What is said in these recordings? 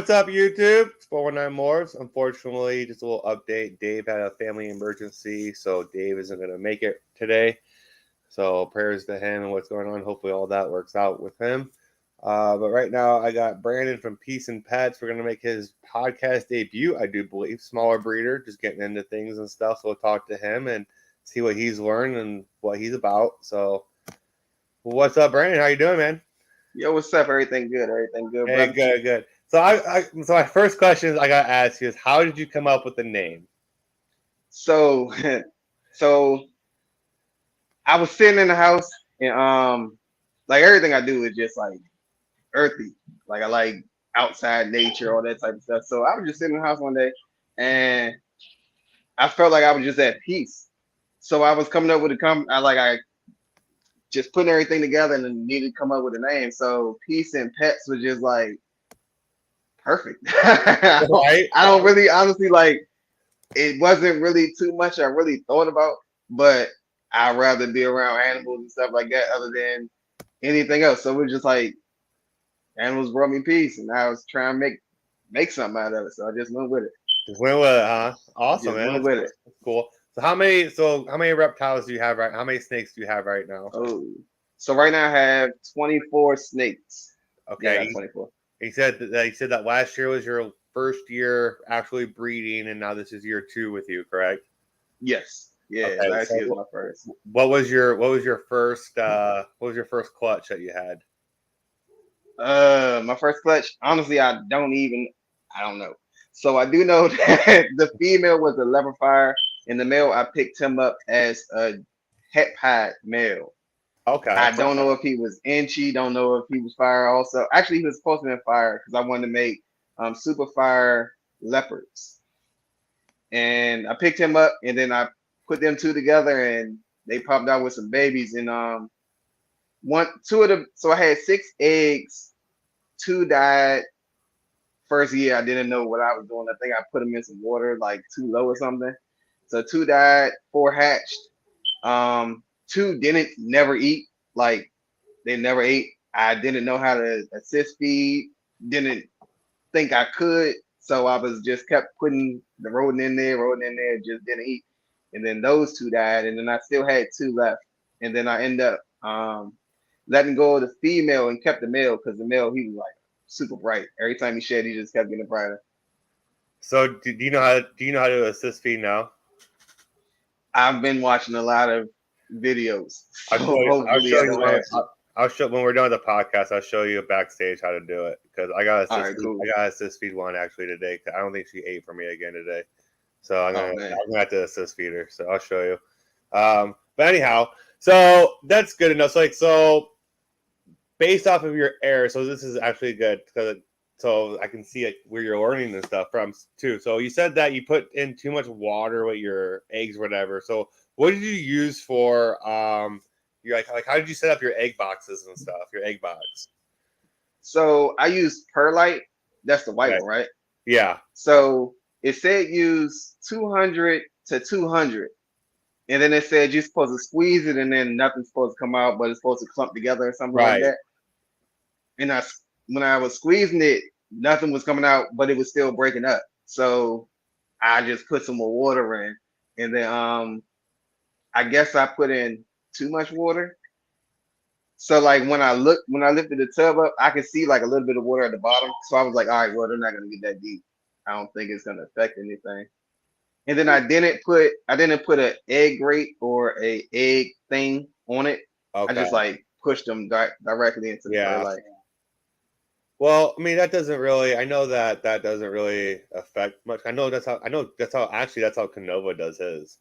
what's up, YouTube? It's 419 Morse. Unfortunately, just a little update. Dave had a family emergency, so Dave isn't going to make it today. So prayers to him and what's going on. Hopefully all that works out with him. But right now, I got Brandon from Peace and Pets. We're going to make his podcast debut, I do believe. Smaller breeder, just getting into things and stuff. So we'll talk to him and see what he's learned and what he's about. So what's up, Brandon? How you doing, man? Yo, what's up? Everything good? Everything good, Hey, brother? good. So my first question I got to ask you is, how did you come up with the name? So, so I was sitting in the house and like everything I do is just like earthy. Like I like outside nature, all that type of stuff. So I was just sitting in the house one day and I felt like I was just at peace. So I was coming up with I just putting everything together and then needed to come up with a name. So Peace and Pets was just like perfect. Right? I don't really honestly like. It wasn't really too much I really thought about, but I'd rather be around animals and stuff like that other than anything else. So it was just like animals brought me peace, and I was trying to make something out of it. So I just went with it. Just went with it, huh? Awesome, Just man. went That's with cool. it. That's cool. So how many reptiles do you have right? How many snakes do you have right now? Oh, so right now I have 24 snakes. Yeah, I Okay. got 24. He said that last year was your first year actually breeding, and now this is year two with you, correct? Yes. Yeah, Okay. last year was So my first. what was your first clutch that you had? My first clutch. Honestly, I don't know. So I do know that the female was a leopard fire, and the male I picked him up as a het pied male. Okay. I don't know if he was inchy, don't know if he was fire also. Actually, he was supposed to be fire because I wanted to make super fire leopards. And I picked him up and then I put them two together and they popped out with some babies. And so I had 6 eggs, two died. First year I didn't know what I was doing. I think I put them in some water like too low or something. So two died, four hatched. Two didn't never eat. Like they never ate. I didn't know how to assist feed. Didn't think I could. So I was just kept putting the rodent in there, just didn't eat. And then those two died, and then I still had two left. And then I end up letting go of the female and kept the male because the male he was like super bright. Every time he shed, he just kept getting brighter. So do you know how to assist feed now? I've been watching a lot of videos, I'll so show you. I'll hopefully show I you don't when have to. I'll show when we're done with the podcast. I'll show you backstage how to do it because I got All assist right, feed. cool. I got assist feed one actually today. 'Cause I don't think she ate for me again today, so I'm Oh gonna man. I'm gonna have to assist feed her. So I'll show you. But anyhow, so that's good enough. So based off of your error, so this is actually good because so I can see where you're learning this stuff from too. So you said that you put in too much water with your eggs, whatever. So what did you use for your like how did you set up your egg boxes and stuff? Your egg box. So I use perlite. That's the white Okay. one, right? Yeah. So it said use 200 to 200. And then it said you're supposed to squeeze it and then nothing's supposed to come out, but it's supposed to clump together or something like Right. that. And when I was squeezing it, nothing was coming out, but it was still breaking up. So I just put some more water in. And then I guess I put in too much water. So like when I lifted the tub up, I could see like a little bit of water at the bottom. So I was like, all right, well, they're not gonna get that deep. I don't think it's gonna affect anything. And then I didn't put an egg grate or a egg thing on it. I Okay. just like pushed them directly into the Yeah. perlite. Well, I mean that doesn't really. I know that doesn't really affect much. I know that's how Canova does his.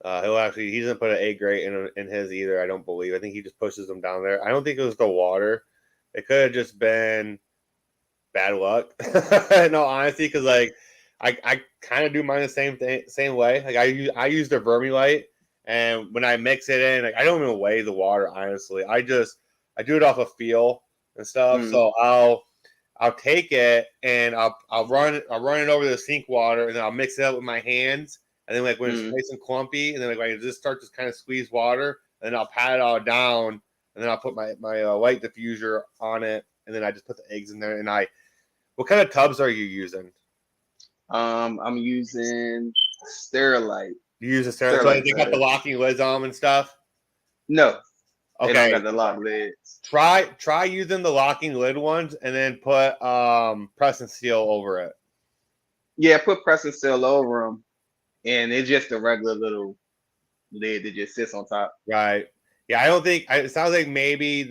He doesn't put an egg grate in his either. I don't believe. I think he just pushes them down there. I don't think it was the water. It could have just been bad luck. In all honesty, because like I kind of do mine the same way. Like I use the Vermilite, and when I mix it in, like I don't even weigh the water. Honestly, I do it off of feel and stuff. Mm, So I'll take it and I'll run it over the sink water and then I'll mix it up with my hands and then like when it's mm, nice and clumpy and then like I just start to kind of squeeze water and then I'll pat it all down and then I'll put my light diffuser on it and then I just put the eggs in there and I What kind of tubs are you using? I'm using Sterilite. You use a sterilite, so Sterilite they got the tub. locking lids on them and stuff. No, they don't got Okay, the lock lids. try using the locking lid ones, and then put press and seal over it. Yeah, put press and seal over them, and it's just a regular little lid that just sits on top. Right. Yeah, I don't think it sounds like maybe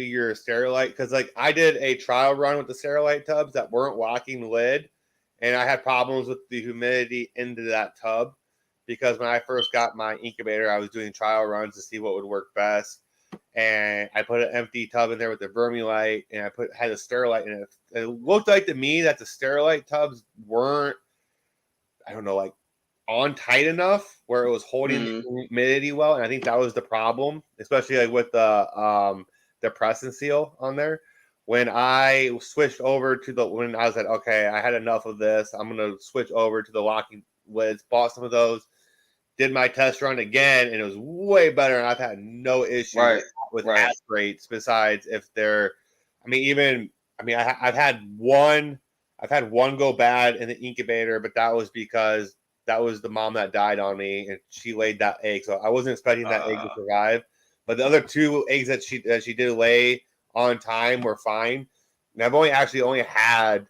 your Sterilite, because like I did a trial run with the Sterilite tubs that weren't locking the lid, and I had problems with the humidity into that tub because when I first got my incubator, I was doing trial runs to see what would work best, and I put an empty tub in there with the Vermilite, and had a Sterilite in it. It looked like to me that the Sterilite tubs weren't, I don't know, like on tight enough where it was holding Mm, the humidity well, and I think that was the problem, especially like with the press and seal on there. When I switched over to when I was like, okay, I had enough of this, I'm gonna switch over to the locking lids. Bought some of those, did my test run again, and it was way better. And I've had no issues right, with right. hatch rates. Besides, if they're, I mean, even I mean, I've had one, go bad in the incubator, but that was because that was the mom that died on me, and she laid that egg, so I wasn't expecting that egg to Uh, survive. But the other two eggs that she did lay on time were fine. And I've only had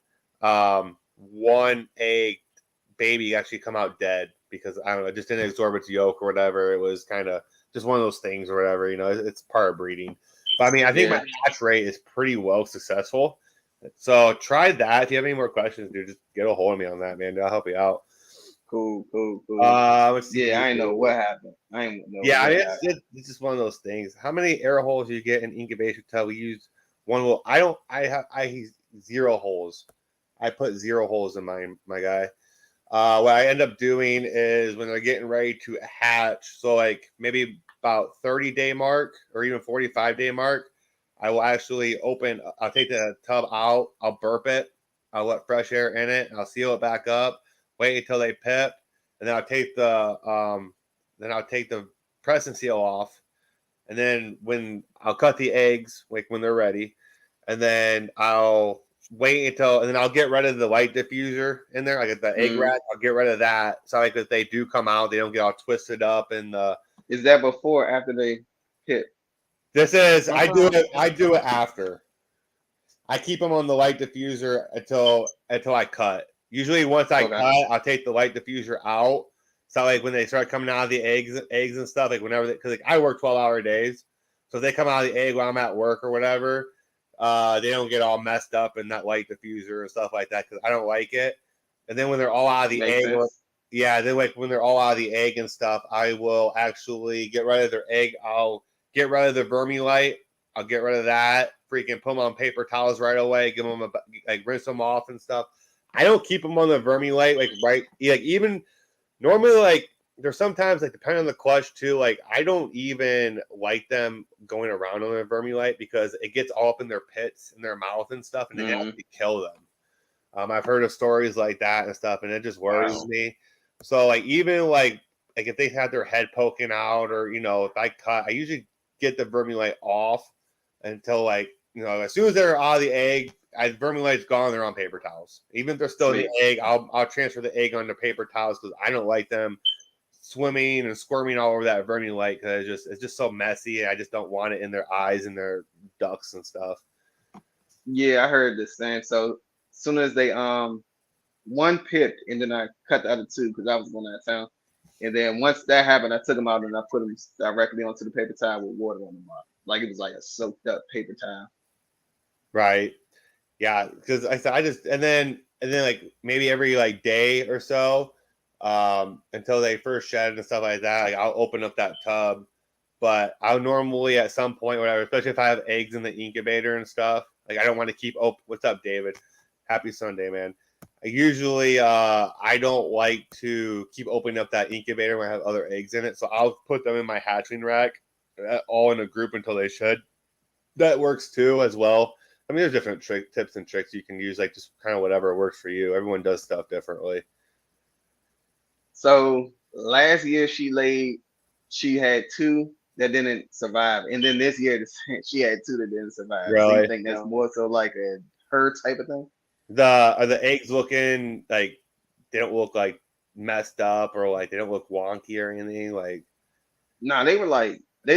one egg baby actually come out dead because I don't know, it just didn't absorb its yolk or whatever. It was kind of just one of those things or whatever. It's part of breeding. But I mean, I think my yeah, hatch rate is pretty well successful. So try that. If you have any more questions, dude, just get a hold of me on that, man. I'll help you out. cool, cool, cool. Let's Yeah, see. I ain't know what happened. I ain't know Yeah, what it's, happened. it's it's just one of those things. How many air holes do you get in incubation tub? We use one hole. I don't. I use zero holes. I put zero holes in my guy. What I end up doing is when they're getting ready to hatch, so like maybe about 30-day mark or even 45-day mark, I will actually I'll take the tub out, I'll burp it, I'll let fresh air in it, I'll seal it back up, wait until they pip, and then I'll take the press and seal off, and then when I'll cut the eggs, like when they're ready, and then I'll wait until, and then I'll get rid of the light diffuser in there. I get the egg Mm. rack. I'll get rid of that. So like if they do come out, they don't get all twisted up. And Is that before or after they hit? this is Sometimes. I do it after. I keep them on the light diffuser until I cut. Usually once I Okay. cut, I'll take the light diffuser out. So like when they start coming out of the eggs and stuff, like whenever because like I work 12-hour days, so if they come out of the egg while I'm at work or whatever, they don't get all messed up in that light diffuser and stuff like that because I don't like it. And then when they're all out of the Makes egg, sense. yeah, then like when they're all out of the egg and stuff, I will actually get rid of their egg. I'll get rid of the vermilight. I'll get rid of that. Freaking put them on paper towels right away. Give them like rinse them off and stuff. I don't keep them on the vermilight like even normally like there's sometimes like depending on the clutch too. Like I don't even like them going around on the vermilight because it gets all up in their pits in their mouth and stuff, and they Mm. actually kill them. I've heard of stories like that and stuff, and it just worries Wow. me. So like even like if they had their head poking out or if I cut, I usually get the vermilight off until like as soon as they're out of the egg, vermilight's gone. They're on paper towels. Even if they're still in the Sweet. egg, I'll transfer the egg onto paper towels because I don't like them swimming and squirming all over that vermilight because it's just so messy. I just don't want it in their eyes and their ducts and stuff. Yeah, I heard the same. So soon as they one pipped, and then I cut the other two because I was going out of town. And then once that happened, I took them out and I put them directly onto the paper towel with water on them. Like it was like a soaked up paper towel. Right. Yeah, because I said I just and then like maybe every like day or so, until they first shed and stuff like that. Like I'll open up that tub, but I'll normally at some point, whatever, especially if I have eggs in the incubator and stuff. Like I don't want to keep. Oh, what's up, David? Happy Sunday, man. I don't like to keep opening up that incubator when I have other eggs in it, so I'll put them in my hatchling rack, all in a group until they shed. That works too as well. I mean, there's different tips and tricks you can use, like just kind of whatever works for you. Everyone does stuff differently. So last year she had two that didn't survive, and then this year she had two that didn't survive. So you Really? think that's more so like a her type of thing? Are the eggs looking like they don't look like messed up or like they don't look wonky or anything? Like Nah, they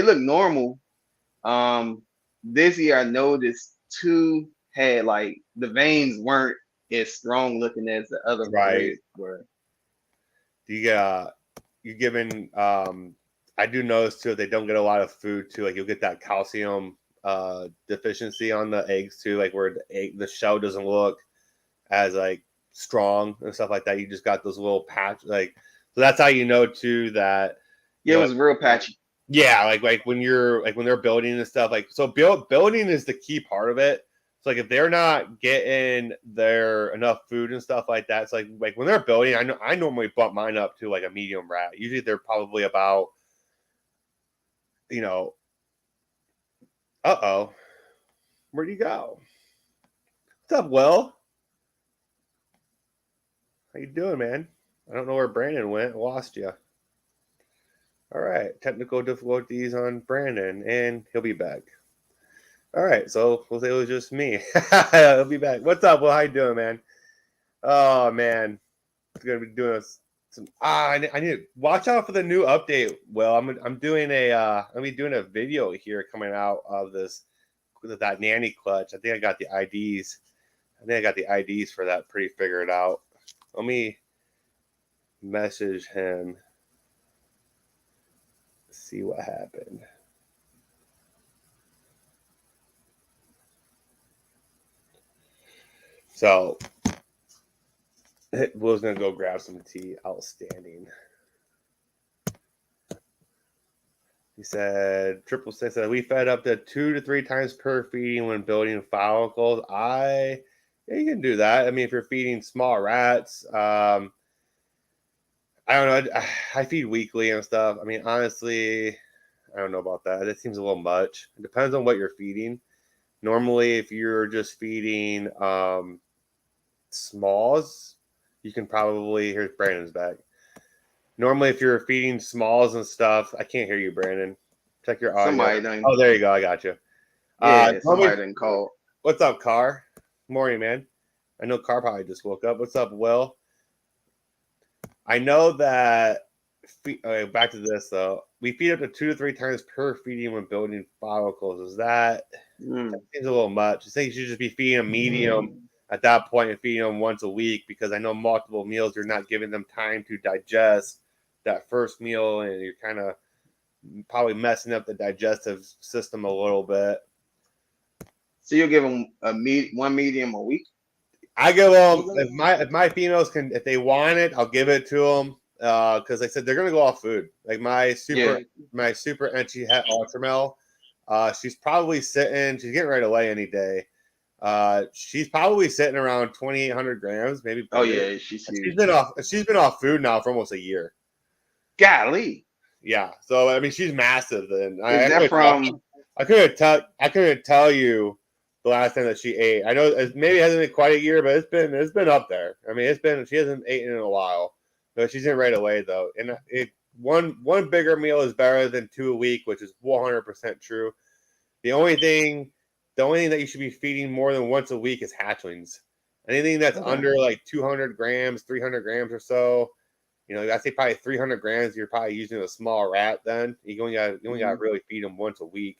look normal. This year I noticed two had like the veins weren't as strong looking as the other right? birds were. You you giving I do notice too they don't get a lot of food too. Like you'll get that calcium deficiency on the eggs too, like where the shell doesn't look as like strong and stuff like that. You just got those little patch like so that's how you know too that Yeah, it was real patchy. yeah, like when you're like when they're building and stuff, like so building is the key part of it. So like if they're not getting their enough food and stuff like that, it's like when they're building, I normally bump mine up to like a medium rat. Usually they're probably about you know, where'd you go? What's up, Will? How you doing, man? I don't know where Brandon went. I lost you. All right, technical difficulties on Brandon, and he'll be back. All right, so we'll say it was just me. He'll be back. What's up, Will? How you doing, man? Oh man, it's gonna be doing some. I need to watch out for the new update. Well, I'm doing I'm gonna be doing a video here coming out of this that nanny clutch. I think I got the IDs. I think I got the IDs for that pretty figured out. Let me message him. See what happened. So Will's gonna go grab some tea. Outstanding. He said, triple six said we fed up to 2 to 3 times per feeding when building follicles. Yeah, you can do that. I mean, if you're feeding small rats, I don't know. I feed weekly and stuff. I mean, honestly, I don't know about that. That seems a little much. It depends on what you're feeding. Normally, if you're just feeding smalls, you can probably. Here's Brandon's back. Normally, if you're feeding smalls and stuff, I can't hear you, Brandon. Check your audio. Somebody done, Oh, there you go. I got you. yeah, Normally, somebody done called. what's up, Car? Morning, man. I know Car probably just woke up. What's up, Will? I know that. Okay, back to this though. We feed up to 2 to 3 times per feeding when building follicles. That seems a little much? I think you should just be feeding them medium at that point and feeding them once a week because I know multiple meals you're not giving them time to digest that first meal and you're kind of probably messing up the digestive system a little bit. So you'll give them one medium a week? I give them if my females can if they want it, I'll give it to them because like I said they're gonna go off food. Like Yeah. my super entry het ultramel, she's probably sitting. She's getting right away any day. She's probably sitting around 2,800 grams, maybe Oh bigger. yeah, she's She's huge. been off. She's been off food now for almost a year. Golly, Yeah, so I mean she's massive. And is that from? I couldn't tell you the last time that she ate. I know maybe it hasn't been quite a year, but it's been up there. I mean, she hasn't eaten in a while, but she's in right away though. And one bigger meal is better than two a week, which is 100% true. The only thing the only thing that you should be feeding more than once a week is hatchlings. Anything that's Okay. under like 200 grams, 300 grams or so, I say probably 300 grams. You're probably using a small rat. Then you only got to really feed them once a week.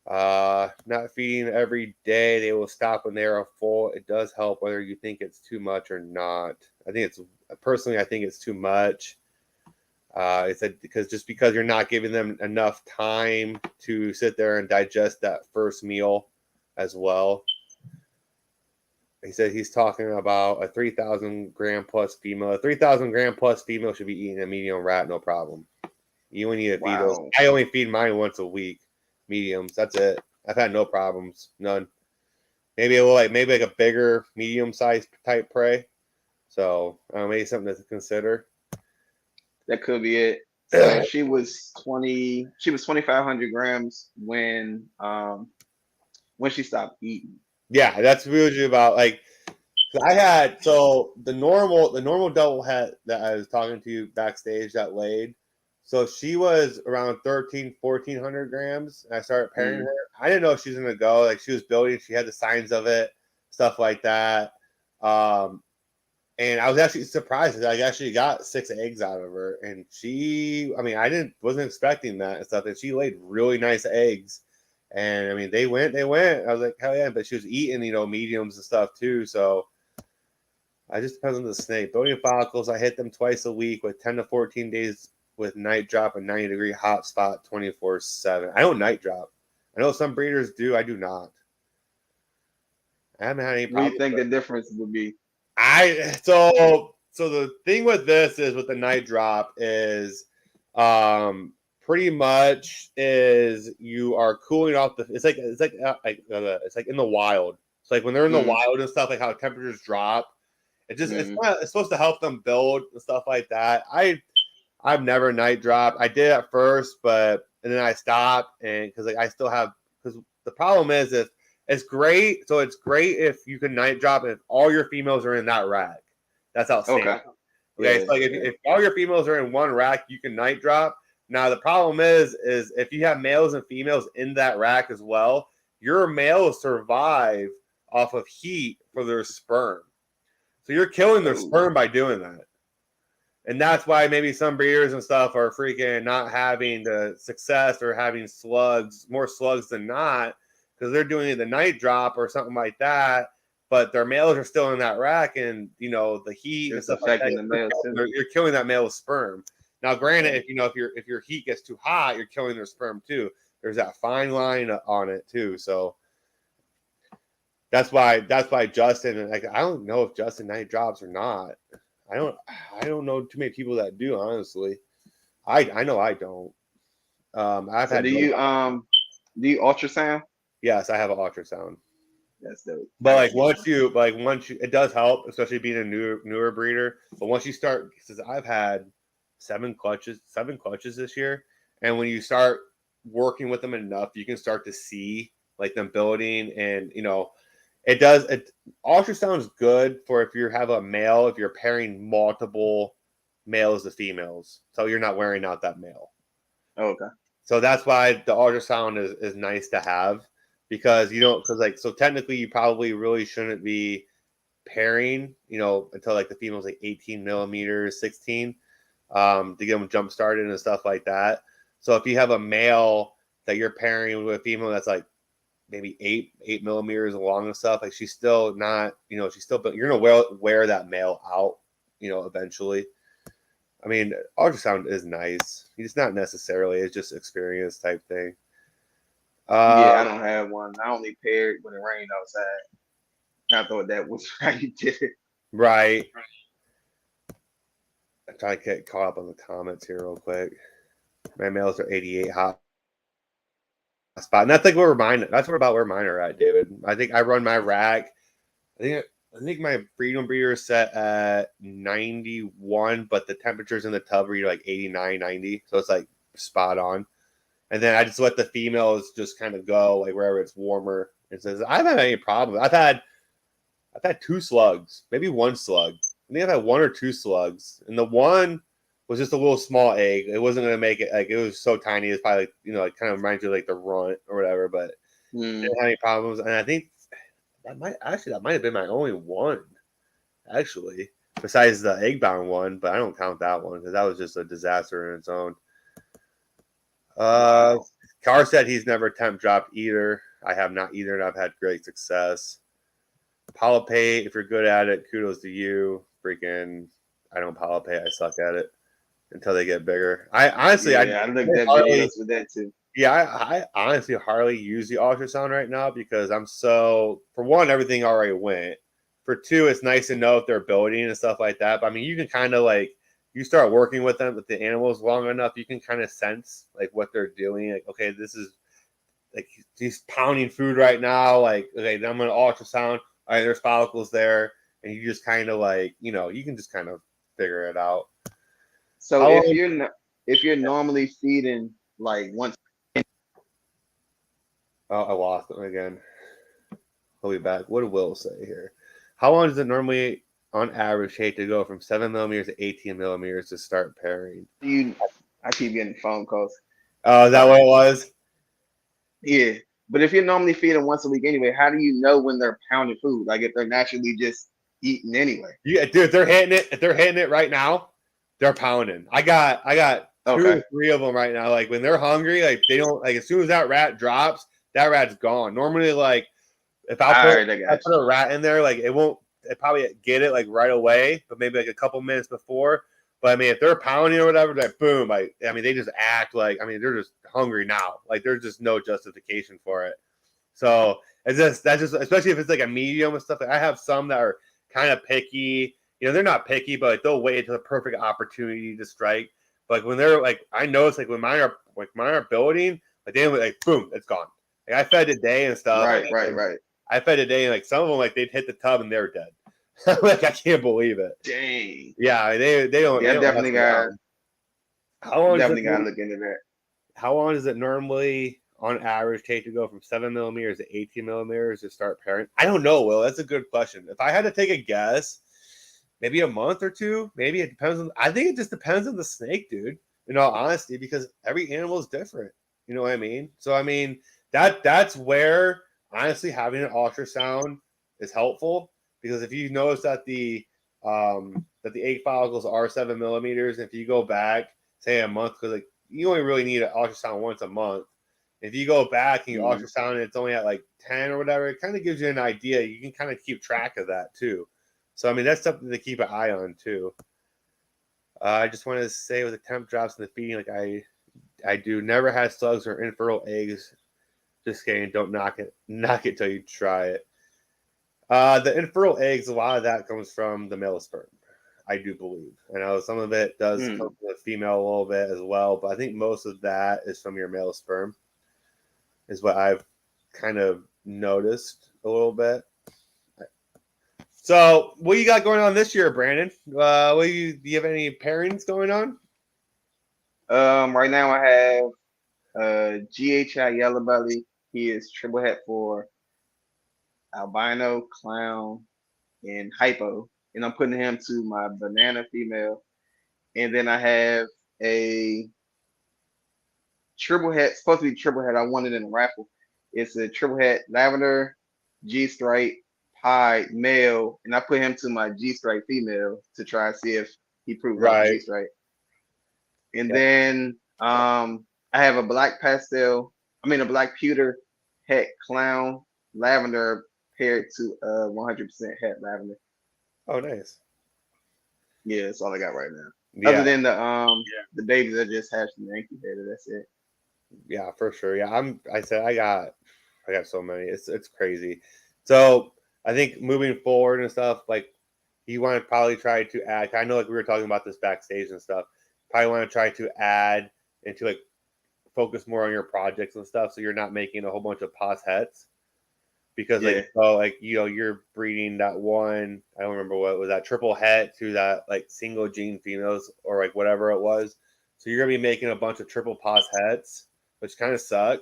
Not feeding every day. They will stop when they are full. It does help whether you think it's too much or not. I think it's too much. It's because you're not giving them enough time to sit there and digest that first meal as well. He said he's talking about a 3,000 gram plus female. A 3,000 gram plus female should be eating a medium rat, no problem. You only need to feed those. Wow. I only feed mine once a week, mediums. That's it. I've had no problems, none. Maybe like a bigger, medium sized type prey. So maybe something to consider. That could be it. So she was 20. She was 2,500 grams when she stopped eating. Yeah, that's usually about like I had so the normal double het that I was talking to you backstage that laid. So she was around 1,400 grams. And I started pairing Mm. her. I didn't know if she was gonna go. Like she was building, she had the signs of it, stuff like that. Um, and I was actually surprised that I actually got 6 eggs out of her, and she, I mean, I didn't wasn't expecting that and stuff, and she laid really nice eggs, and I mean, they went. I was like, hell yeah! But she was eating, mediums and stuff too, so I just depends on the snake. Building follicles, I hit them twice a week with 10 to 14 days with night drop and 90-degree hot spot 24/7. I don't night drop. I know some breeders do. I do not. I haven't had any What do you problems. think the difference would be? So the thing with this is with the night drop is pretty much is you are cooling off the it's like in the wild. It's like when they're in the Mm, wild and stuff, like how temperatures drop. mm, It's supposed to help them build and stuff like that. I've never night dropped. I did at first, but and then I stopped, and because like I still have, because the problem is if it's great. So it's great if you can night drop if all your females are in that rack. That's outstanding. okay. Okay, Yeah, so like yeah. if all your females are in one rack, you can night drop. Now the problem is if you have males and females in that rack as well, your males survive off of heat for their sperm. So you're killing their Oh, sperm by doing that. And that's why maybe some breeders and stuff are freaking not having the success or having more slugs than not, because they're doing the night drop or something like that. But their males are still in that rack, and the heat and it's stuff like that. affecting the males too. You're killing that male's sperm. Now, granted, Yeah. if your heat gets too hot, you're killing their sperm too. There's that fine line on it too. So that's why Justin, like, I don't know if Justin night drops or not. I don't I don't know too many people that do, honestly. I know I don't. I've So had no. do you ultrasound? Yes, I have an ultrasound. That's dope. But I like gotta get one. once you, it does help, especially being a newer breeder. But once you start, because I've had 7 clutches this year, and when you start working with them enough, you can start to see like them building, and it does. Ultrasound's good for if you have a male, if you're pairing multiple males to females, so you're not wearing out that male. Oh, okay. So that's why the ultrasound is nice to have, because you don't, because like, so technically you probably really shouldn't be pairing, until like the female's like 18 millimeters, 16, to get them jump started and stuff like that. So if you have a male that you're pairing with a female that's like maybe 8 millimeters long and stuff, like she's still not, she's still, but you're gonna wear that male out, eventually. I mean, ultrasound is nice. It's not necessarily. It's just experience type thing. Yeah, I Um, don't have one. I only paired when it rained outside. I thought that was how you did it. right. I'm trying to get caught up on the comments here real quick. My males are 88 hot spot, and that's like where mine. That's where about where mine are at, David. I think I run my rack. I think I think my freedom breeder is set at 91, but the temperatures in the tub are like 89, 90, so it's like spot on. And then I just let the females just kind of go like wherever it's warmer. And says I haven't had any problems. I've had 2 slugs, maybe 1 slug. I think I've had 1 or 2 slugs, and the one was just a little small egg. It wasn't gonna make it, like, it was so tiny. It's probably like, like kind of reminds you of like the runt or whatever, but Mm, didn't have any problems. And I think that might have been my only one, actually, besides the egg bound one, but I don't count that one because that was just a disaster in its own. Uh, wow. Carr said he's never temp dropped either. I have not either, and I've had great success. Polypate, if you're good at it, kudos to you. Freaking, I don't polypate. I suck at it until they get bigger. I honestly, Yeah, I looked at videos hardly, with that too. yeah, I honestly hardly use the ultrasound right now because I'm so, for one, everything already went. For two, it's nice to know if they're building and stuff like that. But I mean, you can kind of like, you start working with them, with the animals long enough, you can kind of sense like what they're doing. Like, okay, this is like he's pounding food right now. Like, okay, then I'm gonna ultrasound. All right, there's follicles there, and you just kind of like, you can just kind of figure it out. So How if long? you're if you're normally feeding like once, Oh, I lost him again. He'll be back. What did Will say here? How long does it normally, on average, take to go from 7 millimeters to 18 millimeters to start pairing? you, I keep getting phone calls. Oh, is that Uh, what it was? yeah, but if you're normally feeding once a week anyway, how do you know when they're pounding food? Like if they're naturally just. eating anyway. Yeah, dude, if they're hitting it right now, they're pounding. I got two Okay. or three of them right now. Like when they're hungry, like they don't like as soon as that rat drops, that rat's gone. Normally, like if All right, I I got put a rat in there, like it probably get it like right away, but maybe like a couple minutes before. But I mean, if they're pounding or whatever, like boom, like I mean, they just act like I mean they're just hungry now. Like there's just no justification for it. So it's just that's just especially if it's like a medium and stuff. Like I have some that are kind of picky. You know, they're not picky, but like, they'll wait until the perfect opportunity to strike. But like when they're like, I notice like when mine are building, like they like boom, it's gone. Like I fed today and you. stuff. And Right. I fed today and like some of them like they'd hit the tub and they're dead. Like I can't believe it. Dang. Yeah, they Yeah, don't mess around. How long does it definitely got to look into that. how long does it normally on average take to go from 7 millimeters to 18 millimeters to start pairing? I don't know, Will. That's a good question. If I had to take a guess, maybe a month or two. Maybe it depends on. I think it just depends on the snake, dude. In all honesty, because every animal is different. You know what I mean? So I mean that's where honestly having an ultrasound is helpful because if you notice that the egg follicles are 7 millimeters, if you go back say a month, because like you only really need an ultrasound once a month. If you go back and you Mm. ultrasound and it's only at like 10 or whatever, it kind of gives you an idea. You can kind of keep track of that too. So I mean that's something to keep an eye on too. I just wanted to say with the temp drops in the feeding, like I do never had slugs or infertile eggs. Just kidding. Don't knock it till you try it. The infertile eggs, a lot of that comes from the male sperm. I do believe. I know some of it does come Mm. from the female a little bit as well, but I think most of that is from your male sperm. Is what I've kind of noticed a little bit. So, what you got going on this year, Brandon? Do you have any pairings going on? Right now I have GHI Yellow Belly. He is triple het for albino, clown, and hypo. And I'm putting him to my banana female. And then I have a triple het, supposed to be triple het. I won it in a raffle. It's a triple het lavender, G stripe, pie, male. And I put him to my G stripe female to try and see if he proves out the Right. G stripe. And Yeah. then I have a black pastel, a black pewter het clown lavender paired to 100% het lavender. Oh, nice. Yeah, that's all I got right now. Other Yeah. than the babies that just hatched in the incubator, that's it. Yeah, for sure. Yeah, I got so many. It's crazy. So I think moving forward and stuff, like you want to probably try to add. I know like we were talking about this backstage and stuff. Probably want to try to add into like focus more on your projects and stuff, so you're not making a whole bunch of pos hets because Yeah. like you're breeding that one. I don't remember what was that triple het to that like single gene females or like whatever it was. So you're gonna be making a bunch of triple pos hets, which kind of suck.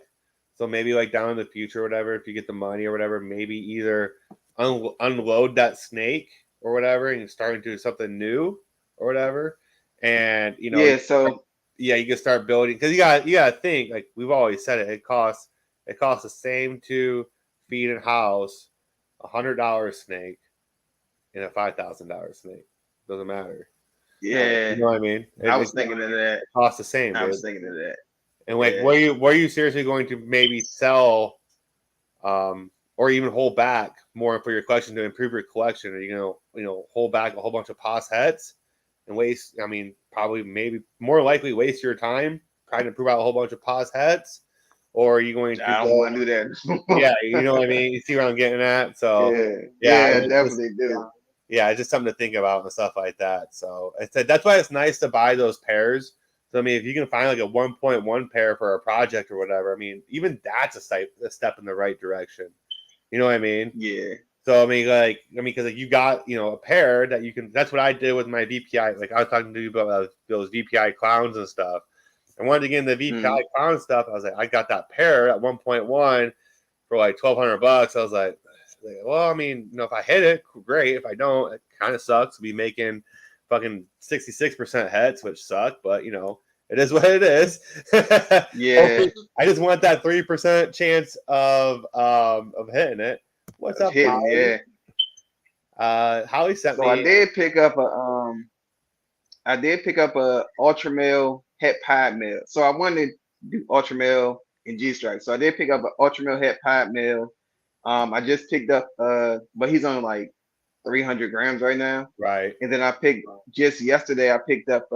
So maybe like down in the future, or whatever, if you get the money or whatever, maybe either unload that snake or whatever, and start into something new or whatever, and Yeah, so yeah, you can start building because you got to think like we've always said it costs the same to feed and house $100 snake and a $5,000 snake. Doesn't matter. yeah, You know what I mean? I was thinking of that. It costs the same, I was dude. thinking of that. And like, Yeah. were you seriously going to maybe sell, or even hold back more for your collection to improve your collection? Are you gonna hold back a whole bunch of pos heads and waste? I mean, probably maybe more likely waste your time trying to prove out a whole bunch of pos heads, or are you going to I don't go? want to do that. Yeah, you know what I mean. You see what I'm getting at? So Yeah, yeah, yeah, it's just, definitely do. yeah, it's just something to think about and stuff like that. So I said that's why it's nice to buy those pairs. So I mean, if you can find like a 1.1 pair for a project or whatever, I mean, even that's a step in the right direction. You know what I mean? Yeah. So because like you got a pair that you can. That's what I did with my VPI. Like I was talking to you about those VPI clowns and stuff. I wanted to get in the VPI Mm. clown stuff. I was like, I got that pair at 1.1 for like $1,200. I was like, well, I mean, if I hit it, great. If I don't, it kind of sucks to be making fucking 66% heads, which suck. But it is what it is. Yeah. I just want that 3% chance of hitting it. What's Of up, hitting, Holly? yeah. Holly sent So I me. did pick up a ultra male het pod male. So I wanted to do ultra male and G Strike. So I did pick up an ultra male het pod male. I just picked up but he's on like 300 grams right now. Right. And then I picked just yesterday. I picked up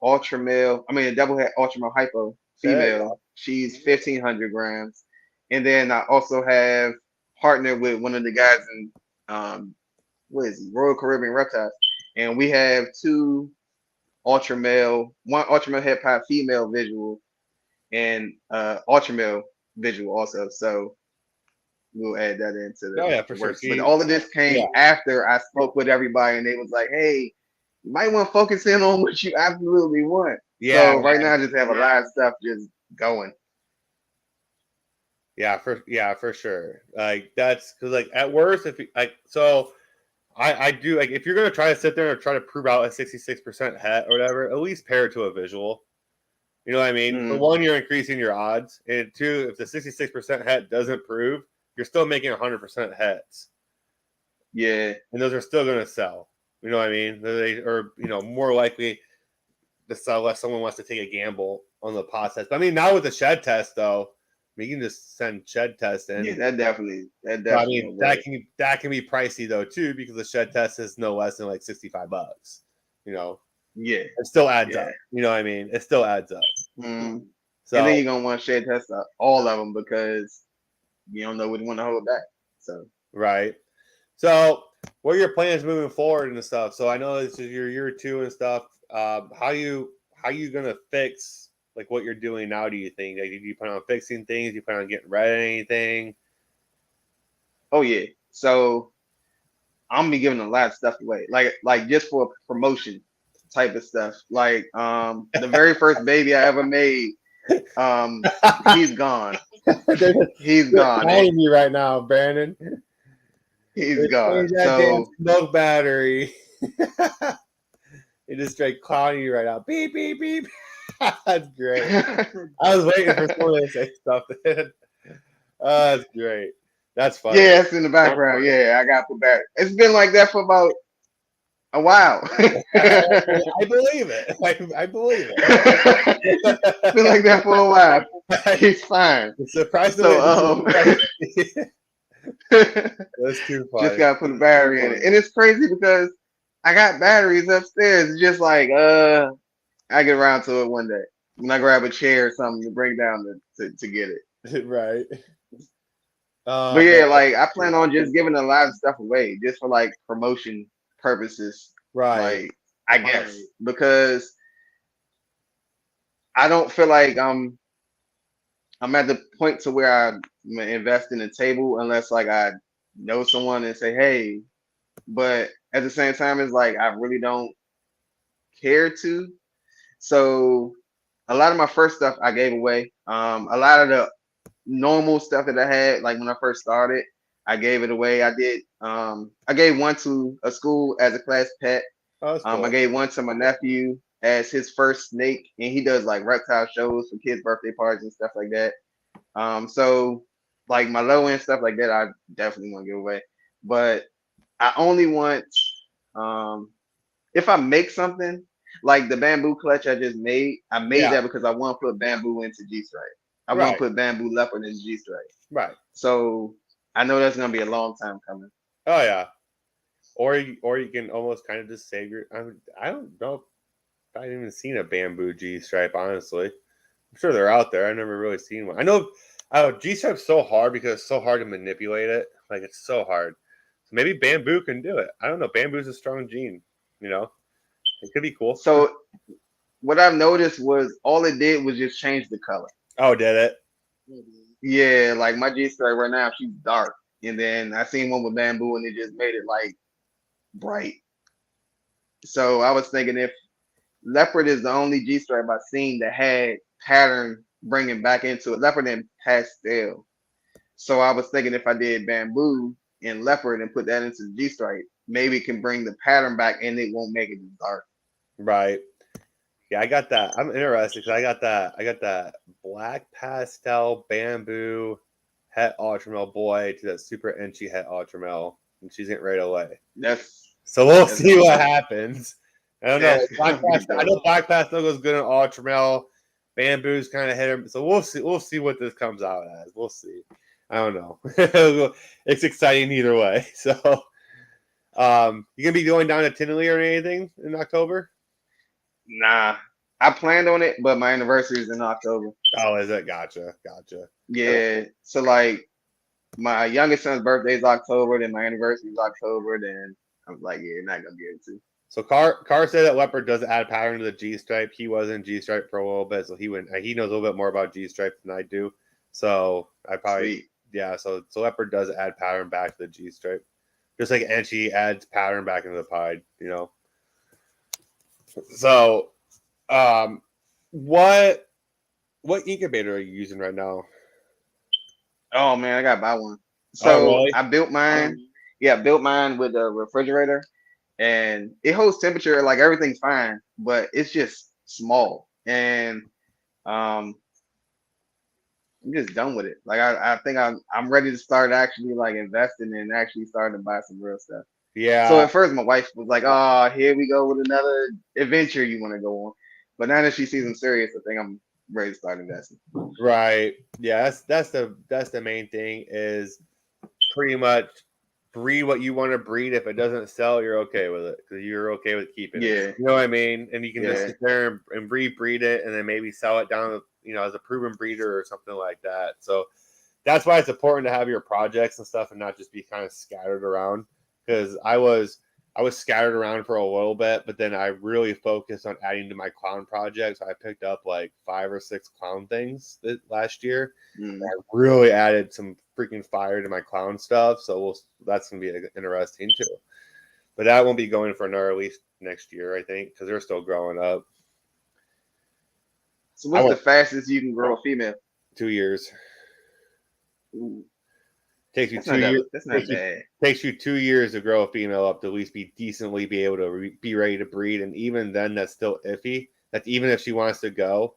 ultra male. I mean, a double het ultra male hypo There you go. female. She's 1,500 grams. And then I also have partnered with one of the guys in what is he, Royal Caribbean Reptiles, and we have one ultra male head pie female visual, and ultra male visual also. So we'll add that into Oh yeah, for the sure. works. But See, all of this came yeah, after I spoke with everybody, and they was like, "Hey, you might want to focus in on what you absolutely want." yeah, So right now, I just have a lot of stuff just going. yeah, for sure. Like that's because like at worst, if you, like so, I do like if you're gonna try to sit there and try to prove out a 66% het or whatever, at least pair it to a visual. You know what I mean? For Mm, one, you're increasing your odds, and two, if the 66% het doesn't prove, you're still making 100% hets, yeah, and those are still gonna sell. You know what I mean? They are more likely to sell unless someone wants to take a gamble on the pot test. But I mean, now with the shed test though, I mean, you can just send shed test yeah, in. that But I definitely mean, will that work. can be pricey though too, because the shed test is no less than like $65. You know, Yeah, it still adds yeah. up. You know what I mean? It still adds up. Mm. And then So you're gonna want to shade test all of them because you don't know what you want to hold back. So right. So what are your plans moving forward and stuff? So I know this is your year two and stuff. How you gonna fix like what you're doing now? Do you think? Like, do you plan on fixing things? Do you plan on getting rid of anything? oh yeah. So I'm gonna be giving a lot of stuff away. Like just for promotion type of stuff. Like the very first baby I ever made, um he's gone. they're, He's they're gone. calling you right now, Brandon. He's They gone. changed that damn So smoke battery. They just straight calling you right now. Beep beep beep. That's great. I was waiting for someone to say something. That's great. That's funny. yeah, it's in the background. Yeah, I got put back. It's been like that for about a while. I believe it. I believe It's been like that for a while. it. He's fine. Surprised the way So that's too just funny. gotta put a battery in it. And it's crazy because I got batteries upstairs. It's just like I get around to it one day. When I grab a chair or something to bring down to get it. Right. But Oh man. yeah, like I plan on just giving a lot of stuff away just for like promotion purposes. Right. Like I guess because I don't feel like I'm at the point to where I invest in a table unless like I know someone and say, hey, but at the same time, it's like I really don't care to. So a lot of my first stuff I gave away. A lot of the normal stuff that I had, like when I first started, I gave it away. I gave one to a school as a class pet. Oh, that's I cool. gave one to my nephew as his first snake, and he does like reptile shows for kids' birthday parties and stuff like that. So like my low end stuff like that, I definitely want to give away. But I only want um if I make something like the bamboo clutch I just made, I made Yeah. that because I want to put bamboo into G Stripe. I want Right. to put bamboo leopard into G Stripe. Right. So I know that's gonna be a long time coming. Oh yeah. Or you can almost kind of just save your. I don't know if I've even seen a bamboo G stripe. Honestly, I'm sure they're out there. I've never really seen one. I know G stripe's so hard because it's so hard to manipulate it. Like it's so hard. So maybe bamboo can do it. I don't know. Bamboo's a strong gene. You know, it could be cool. So what I've noticed was all it did was just change the color. Oh, did it? Yeah, like my G Stripe right now, she's dark. And then I seen one with bamboo and it just made it like bright. So I was thinking if leopard is the only G stripe I've seen that had pattern bringing back into it. Leopard and pastel. So I was thinking if I did bamboo and leopard and put that into the G stripe, maybe it can bring the pattern back and it won't make it as dark. Right. Yeah, I got that. I'm interested because I got that. I got that black pastel bamboo het ultramel boy to that super inchy het ultramel. and she's getting ready to lay. That's So we'll that's see gonna what be happens. I don't know. that's Black gonna be Pass, I dope. know Black Pass still goes good in Ultra Male. Bamboo's kind of hit him. So we'll see. We'll see what this comes out as. We'll see. I don't know. It's exciting either way. So, you gonna be going down to Tinley or anything in October? Nah, I planned on it, but my anniversary is in October. Oh, is it? Gotcha. Gotcha. Yeah, so like my youngest son's birthday is October, then my anniversary is October. Then I was like, yeah, not gonna be able to. So Carr said that Leopard does add pattern to the G stripe. He was in G stripe for a little bit, so he knows a little bit more about G stripe than I do. So I probably Sweet. yeah. So Leopard does add pattern back to the G stripe, just like Enchi adds pattern back into the Pied. So um, what incubator are you using right now? Oh man, I gotta buy one. Oh So really? I built mine. Yeah, I built mine with a refrigerator, and it holds temperature. Like everything's fine, but it's just small, and um, I'm just done with it. Like I think I'm ready to start actually like investing and actually starting to buy some real stuff. So Yeah, at first my wife was like, "Oh, here we go with another adventure you want to go on," but now that she sees I'm serious, I think I'm ready to start investing. right. Yeah, that's the main thing is pretty much breed what you want to breed. If it doesn't sell, you're okay with it because you're okay with keeping it. Yeah, You know what I mean? And you can just yeah. sit there and breed it, and then maybe sell it down, as a proven breeder or something like that. So that's why it's important to have your projects and stuff and not just be kind of scattered around. Because I was scattered around for a little bit, but then I really focused on adding to my clown projects. I picked up like 5 or 6 clown things last year. Mm. Really added some freaking fire to my clown stuff. So that's gonna be interesting too. But that won't be going for another at least next year, I think, because they're still growing up. So I what's the went fastest you can grow a female? 2 years. Ooh, Takes you 2 years. that's not Takes you bad. takes you 2 years to grow a female up to at least be decently be able to be ready to breed, and even then, that's still iffy. That's even if she wants to go.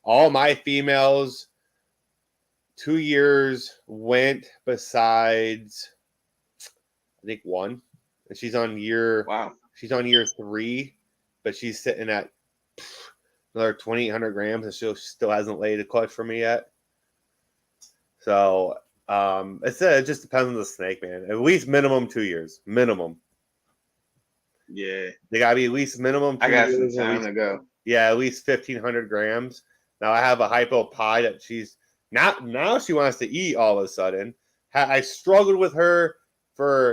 All my females, 2 years went besides I think one, and Wow. she's on year 3, but she's sitting at another 2,800 grams, and she still hasn't laid a clutch for me yet. So it just depends on the snake, man. At least minimum 2 years, minimum. Yeah, They gotta be at least minimum I two got some years, at time least to go. yeah, at least 1,500 grams. Now I have a hypo pie that she's now she wants to eat all of a sudden. I struggled with her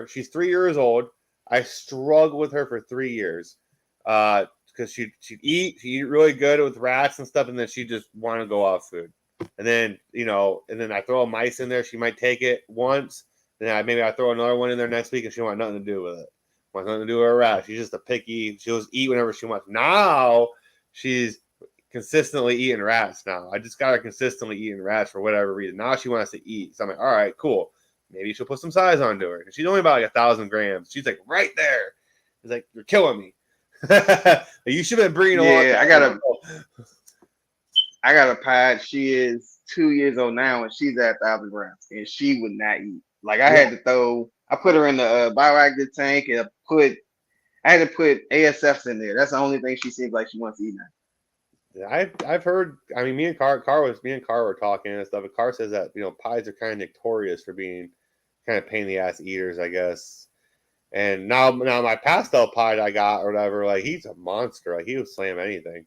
she's 3 years old. I struggled with her for 3 years. Because she'd eat really good with rats and stuff, and then she just want to go off food. And then I throw a mice in there. She might take it once. Then maybe I throw another one in there next week, and she want nothing to do with it. Want nothing to do with her rat. She's just a picky. She'll just eat whenever she wants. Now she's consistently eating rats. Now I just got her consistently eating rats for whatever reason. Now she wants to eat. So I'm like, all right, cool. Maybe she'll put some size onto her. She's only about like 1,000 grams. She's like right there. It's like you're killing me. You should have been breeding a long Yeah, time ago. I got a pie. She is 2 years old now, and she's at 1,000 grams, and she would not eat. Like I put her in the bioactive tank, and I had to put ASFs in there. That's the only thing she seems like she wants to eat now. Yeah, I've heard. I mean, me and Carr were talking and stuff. And Carr says that pies are kind of notorious for being kind of pain in the ass eaters, I guess. And now my pastel pie I got or whatever, like he's a monster. Like he will slam anything.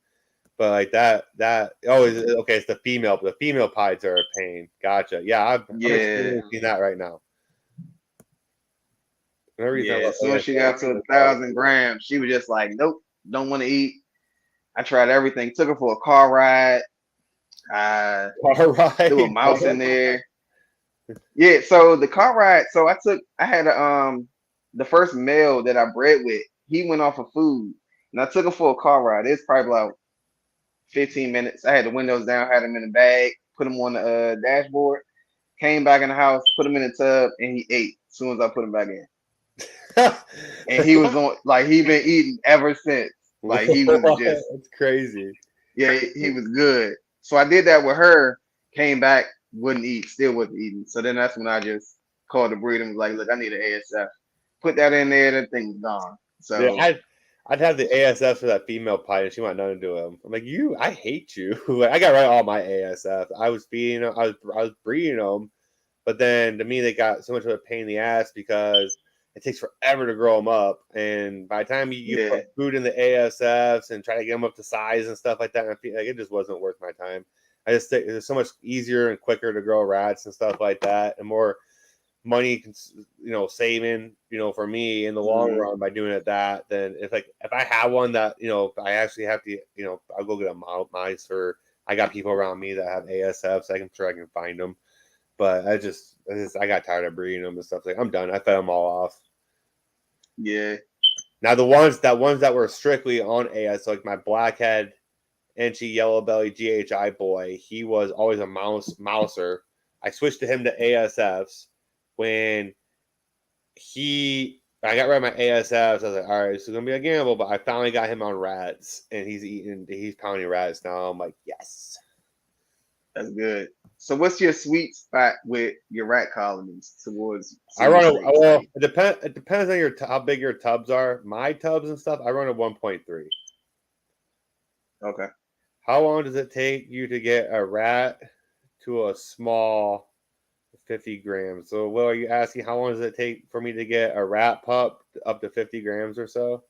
But like okay, it's the female, but the female pies are a pain. Gotcha. Yeah, I'm Yeah, experiencing that right now. Whenever you talk yeah. about As soon as she got to a ASL, 1,000 grams, she was just like, nope, don't want to eat. I tried everything. Took her for a car ride. I all threw a right. mouse in there. Yeah, so the car ride. So I had the first male that I bred with. He went off of food, and I took him for a car ride. It's probably about 15 minutes. I had the windows down, had him in the bag, put him on the dashboard. Came back in the house, put him in the tub, and he ate as soon as I put him back in. And he was on like he been eating ever since. Like he was just That's crazy. yeah, he was good. So I did that with her. Came back, wouldn't eat, still wasn't eating. So then that's when I just called the breeder and was like, look, I need an ASF. put that in there, that thing's gone. Yeah, So I'd have the ASF for that female pie, and she want nothing to do with him. I'm like, I hate you. Like, I got rid of all my ASF. I was feeding them, I was breeding them, but then to me they got so much of a pain in the ass because it takes forever to grow them up, and by the time you put yeah, food in the ASFs and try to get them up to size and stuff like that, like it just wasn't worth my time. I just think it's so much easier and quicker to grow rats and stuff like that, and more money, saving, for me in the long mm, run by doing it that, then if I have one that, I actually have to, I'll go get a mice, or I got people around me that have ASFs. I'm sure I can find them. But I got tired of breeding them and stuff. Like, I'm done. I fed them all off. yeah, Now the ones that were strictly on AS, like my blackhead, Inchy, yellow belly, GHI boy, he was always a mouser. I switched to him to ASFs when I got rid of my ASFs. I was like, all right, this is gonna be a gamble, but I finally got him on rats, and he's pounding rats now. I'm like, yes. that's good. So what's your sweet spot with your rat colonies towards I city run a states? well. Like, It depends on how big your tubs are. My tubs and stuff, I run a 1.3. okay, How long does it take you to get a rat to a small 50 grams? So, what are you asking? How long does it take for me to get a rat pup up to 50 grams or so?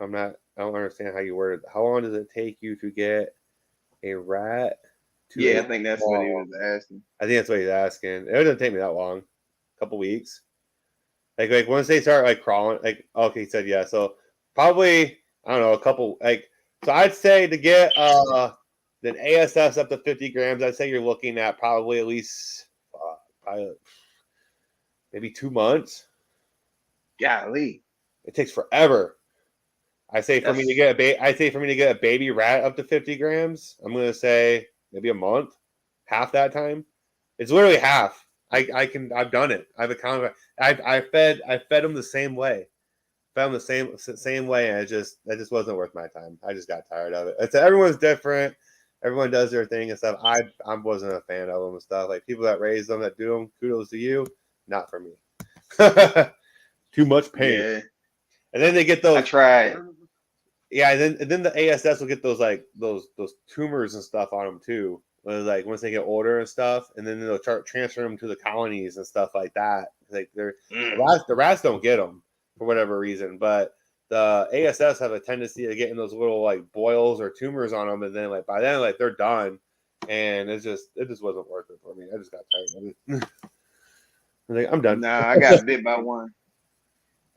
I don't understand how you worded it. How long does it take you to get a rat to yeah, a I think that's what he small? was asking. I think that's what he's asking. It doesn't take me that long. A couple weeks. Like once they start like crawling, like, okay, he said yeah. So probably, I don't know, a couple, like, so I'd say to get the ASFs up to 50 grams, I'd say you're looking at probably at least probably maybe 2 months. Golly, It takes forever. I say for me to that's get I say for me to get a baby rat up to 50 grams, I'm gonna say maybe a month, half that time. It's literally half. I've done it. I've accounted. I fed them the same way. Fed them the same way, and it just wasn't worth my time. I just got tired of it. It's everyone's different. Everyone does their thing and stuff. I wasn't a fan of them and stuff. Like, people that raise them, that do them, kudos to you. Not for me. Too much pain. yeah. And then they get I those. tried. Yeah, and then the ASS will get those, like, those tumors and stuff on them too. Like, once they get older and stuff, and then they'll start transferring them to the colonies and stuff like that. Like, Mm, the rats don't get them for whatever reason, but the ASS have a tendency of getting those little, like, boils or tumors on them, and then, like, by then, like, they're done, and it just wasn't worth it for me. I just got tired of it. Like, I'm done. nah, I got bit by one.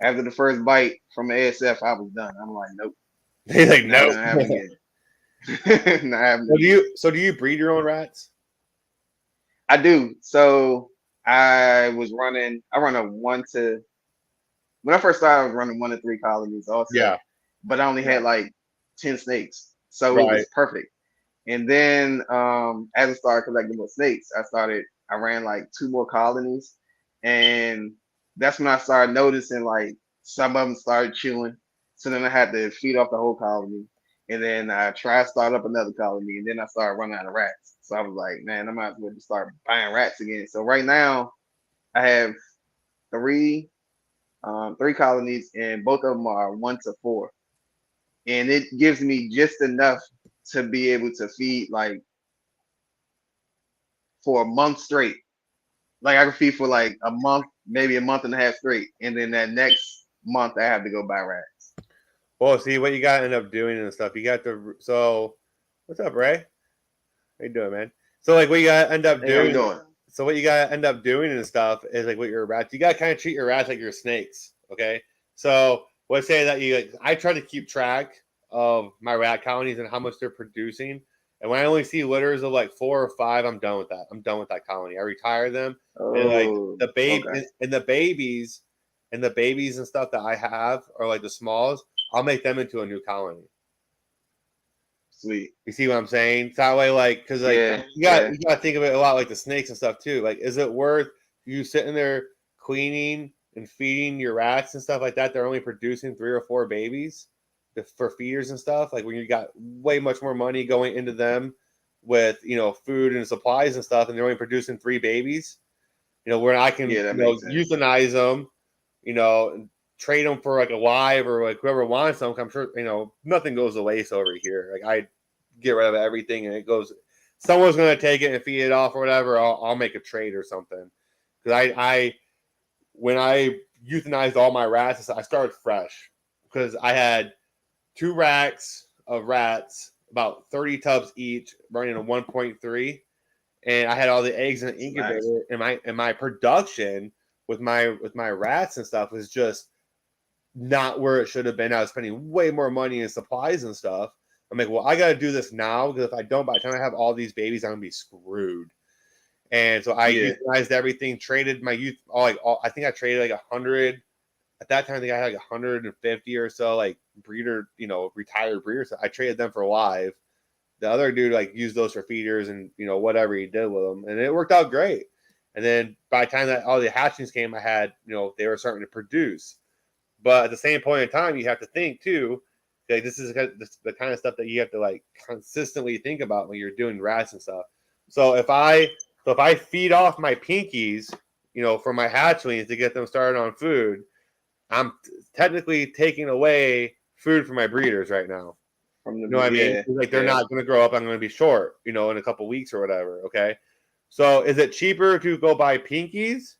After the first bite from ASF, I was done. I'm like, nope, He's like, not no. gonna happen again. Not happening So again. do you breed your own rats? I do. So I was running. I run a one to when I first started. I was running 1 to 3 colonies also, Yeah. but I only had like 10 snakes, so it Right. was perfect. And then as I started collecting more snakes, I ran like 2 more colonies, and that's when I started noticing like some of them started chewing. So then I had to feed off the whole colony, and then I tried to start up another colony, and then I started running out of rats. So I was like, man, I might as well just start buying rats again. So right now I have three 3 colonies, and both of them are 1 to 4, and it gives me just enough to be able to feed like for a month straight. Like I can feed for like a month, maybe a month and a half straight, and then that next month I have to go buy rats. Well, see what you got to end up doing and stuff. You got to so. What's up, Ray? How you doing, man? So, like, what you got to end up Hey, how you doing. doing? So what you got to end up doing and stuff is, like, with your rats, you got to kind of treat your rats like your snakes. Okay. So let's say that I try to keep track of my rat colonies and how much they're producing. And when I only see litters of like 4 or 5, I'm done with that. I'm done with that colony. I retire them, and like Oh, the babe okay, and the babies and stuff that I have, or like the smalls, I'll make them into a new colony. sweet. You see what I'm saying? That way, like, because like Yeah, you got yeah, you got to think of it a lot like the snakes and stuff too. Like, is it worth you sitting there cleaning and feeding your rats and stuff like that? They're only producing 3 or 4 babies for feeders and stuff. Like, when you got way much more money going into them with, food and supplies and stuff, and they're only producing 3 babies. Where I can, yeah. That makes sense. euthanize them, trade them for like a live or like whoever wants them. I'm sure nothing goes to waste over here. Like I get rid of everything and it goes. Someone's gonna take it and feed it off or whatever. I'll make a trade or something because I when I euthanized all my rats, I started fresh because I had 2 racks of rats, about 30 tubs each, running a 1.3, and I had all the eggs in the Nice. incubator. And my production with my rats and stuff was just not where it should have been. I was spending way more money in supplies and stuff. I'm like, well, I got to do this now because if I don't, by the time I have all these babies, I'm gonna be screwed. And so I Yeah. euthanized everything, traded my youth, I think I traded like 100. At that time, I think I had like 150 or so, like breeder, retired breeders. So I traded them for live. The other dude like used those for feeders and whatever he did with them, and it worked out great. And then by the time that all the hatchings came, I had they were starting to produce. But at the same point in time, you have to think too. Like this is the kind of stuff that you have to like consistently think about when you're doing rats and stuff. So if I feed off my pinkies, for my hatchlings to get them started on food, I'm technically taking away food from my breeders right now. From You know the what I mean? yeah, Like they're yeah. not going to grow up. I'm going to be short, in a couple weeks or whatever. Okay. So is it cheaper to go buy pinkies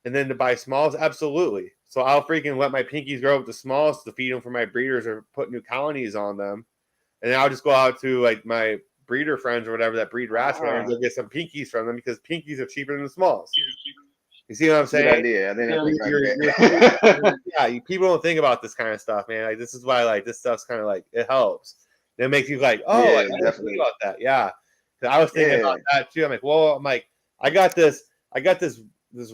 and then to buy smalls? Absolutely. So I'll freaking let my pinkies grow up to smalls to feed them for my breeders or put new colonies on them. And then I'll just go out to like my breeder friends or whatever that breed rats there and Ah, go get some pinkies from them because pinkies are cheaper than the smalls. You see what I'm good saying? idea. I didn't think like Yeah, people don't think about this kind of stuff, man. Like this is why like this stuff's kind of like it helps. It makes you like, oh, like, Yeah, I didn't think definitely. about that. Yeah, 'cause I was thinking Yeah. about that too. I'm like, I got this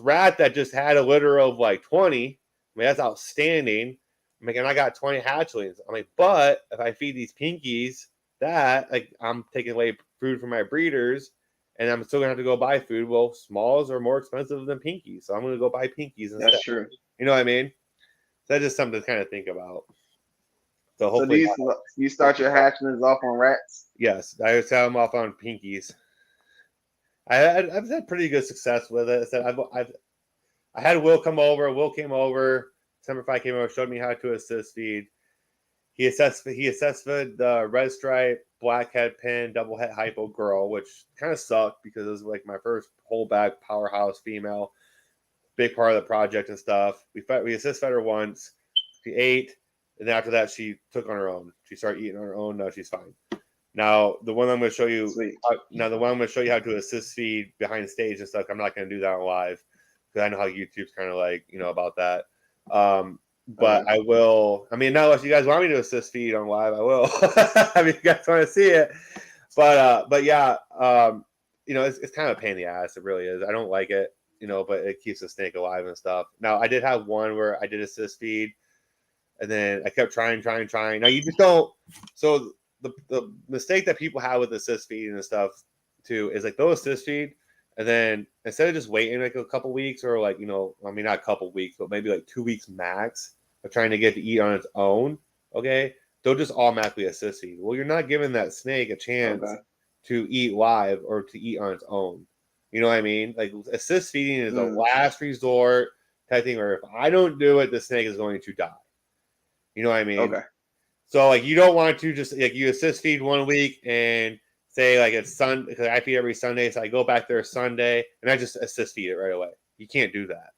rat that just had a litter of like 20. I mean, that's outstanding. I'm like, and I got 20 hatchlings. I'm like, but if I feed these pinkies that, like, I'm taking away food from my breeders and I'm still gonna have to go buy food. Well, smalls are more expensive than pinkies, so I'm gonna go buy pinkies instead. That's true. You know what I mean? So that's just something to kind of think about. So So do hopefully, you start your hatchlings off on rats? yes, I would set them off on pinkies. I've had pretty good success with it. So I had Will come over. Will came over. December 5 came over, showed me how to assist feed. He assessed the red stripe, black head pin, double head hypo girl, which kind of sucked because it was like my first whole bag powerhouse female, big part of the project and stuff. We assist fed her once. She ate, and then after that she took on her own. She started eating on her own. Now she's fine. Now the one I'm going to show you. Sweet. Now the one I'm going to show you how to assist feed behind the stage and stuff. I'm not going to do that on live because I know how YouTube's kind of like about that. But Okay. I will. I mean, not unless you guys want me to assist feed on live, I will. I mean, you guys want to see it, but yeah, it's kind of a pain in the ass. It really is. I don't like it, but it keeps the snake alive and stuff. Now, I did have one where I did assist feed, and then I kept trying. Now, you just don't. So the mistake that people have with assist feed and stuff too is like they'll assist feed, and then instead of just waiting like a couple weeks or like I mean not a couple weeks, but maybe like 2 weeks max of trying to get to eat on its own, okay, they'll just automatically assist feed. Well, you're not giving that snake a chance Okay. to eat live or to eat on its own. You know what I mean? Like assist feeding is a Mm, last resort type thing where if I don't do it, the snake is going to die. You know what I mean? okay. So like you don't want to just like you assist feed one week and say like it's Sun because I feed every Sunday, so I go back there Sunday and I just assist feed it right away. You can't do that.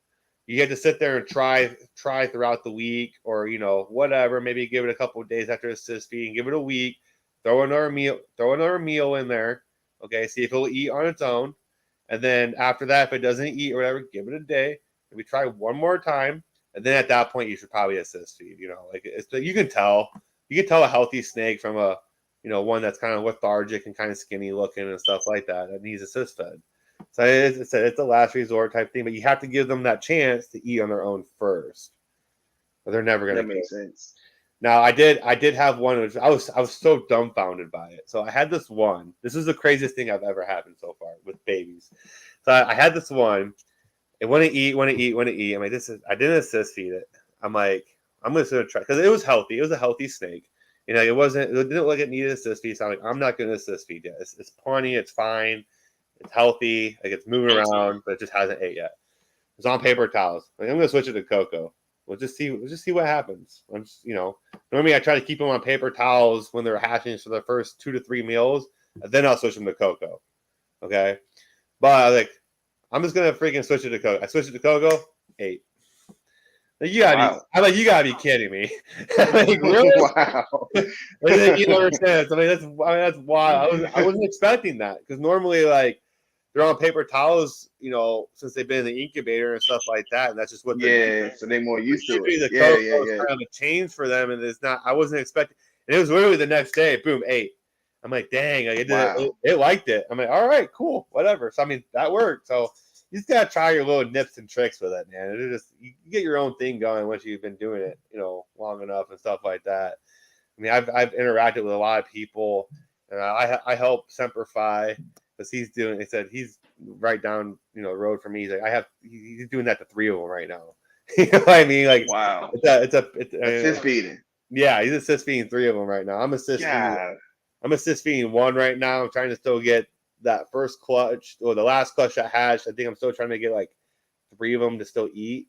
You have to sit there and try throughout the week or whatever. Maybe give it a couple of days after assist feeding, give it a week, throw another meal in there. Okay, see if it'll eat on its own, and then after that, if it doesn't eat or whatever, give it a day. Maybe try one more time, and then at that point, you should probably assist feed. Like you can tell a healthy snake from a one that's kind of lethargic and kind of skinny looking and stuff like that that needs assist fed. So it's a last resort type thing, but you have to give them that chance to eat on their own first, or they're never That gonna kill. makes sense. Now I did have one which I was so dumbfounded by it. So I had this one. This is the craziest thing I've ever happened so far with babies. So I had this one. It want to eat, want to eat, want to eat. I'm like, I didn't assist feed it. I'm like, I'm just gonna try because it was healthy. It was a healthy snake. It didn't look like it needed assist feed. So I'm like, I'm not gonna assist feed yet. It's plenty. It's fine. It's healthy. Like it's moving around, but it just hasn't ate yet. It's on paper towels. Like, I'm gonna switch it to cocoa. We'll just see what happens. Normally I try to keep them on paper towels when they're hatching for the first 2 to 3 meals, and then I'll switch them to cocoa. Okay, but I was like, I'm just gonna freaking switch it to cocoa. I switched it to cocoa. 8. Like, Wow. you gotta be kidding me. Like, really? Wow. Like, you don't understand. That's wild. I wasn't expecting that because normally like they're on paper towels, since they've been in the incubator and stuff like that, and that's just what they're used Yeah, so they're more to. used to it. Usually the Yeah, cocoa yeah, is yeah. kind of a change for them, and it's not. I wasn't expecting. And it was literally the next day. Boom, 8. I'm like, dang, like, Wow. it liked it. I'm like, all right, cool, whatever. So I mean, that worked. So you just gotta try your little nips and tricks with it, man. It just you get your own thing going once you've been doing it, long enough and stuff like that. I mean, I've interacted with a lot of people, and I help Semperfi because he's doing. They said he's right down the road from me. He's like he's doing that to 3 of them right now. You know what I mean? Like Wow. it's Assist feeding. yeah, he's assist feeding 3 of them right now. God. I'm assist feeding 1 right now. I'm trying to still get that first clutch or the last clutch that hatched. I think I'm still trying to get like 3 of them to still eat.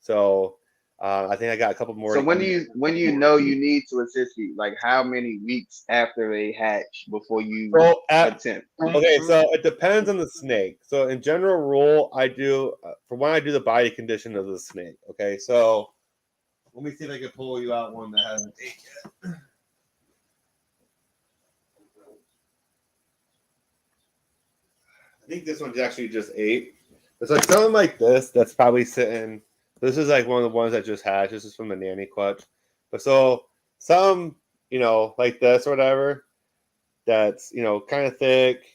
So I think I got a couple more So to eat. when you know you need to assist feed, like how many weeks after they hatch before you So attempt? okay, so it depends on the snake. So in general rule, I do for when I do the body condition of the snake. Okay, so let me see if I can pull you out one that hasn't ate yet. I think this one's actually just 8. It's like something like this that's probably sitting. This is like one of the ones that just hatched. This is from the nanny clutch. But so some, like this or whatever, that's, kind of thick,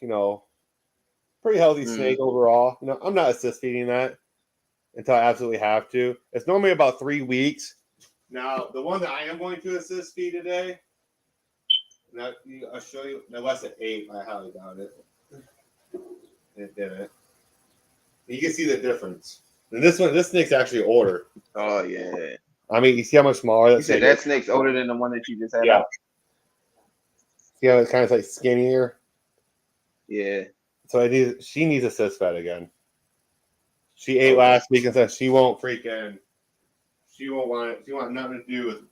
pretty healthy Mm. snake overall. I'm not assist feeding that until I absolutely have to. It's normally about 3 weeks. Now, the one that I am going to assist feed today, now I'll show you. Now, that's at 8. I highly doubt it. It didn't. You can see the difference. And this snake's actually older. Oh yeah. I mean, you see how much smaller You that said snake that is? snake's older than the one that you just had Yeah. out? See how it's kind of like skinnier? Yeah. So she needs assist fed again. She ate Okay. last week and said she won't want it. She wants nothing to do with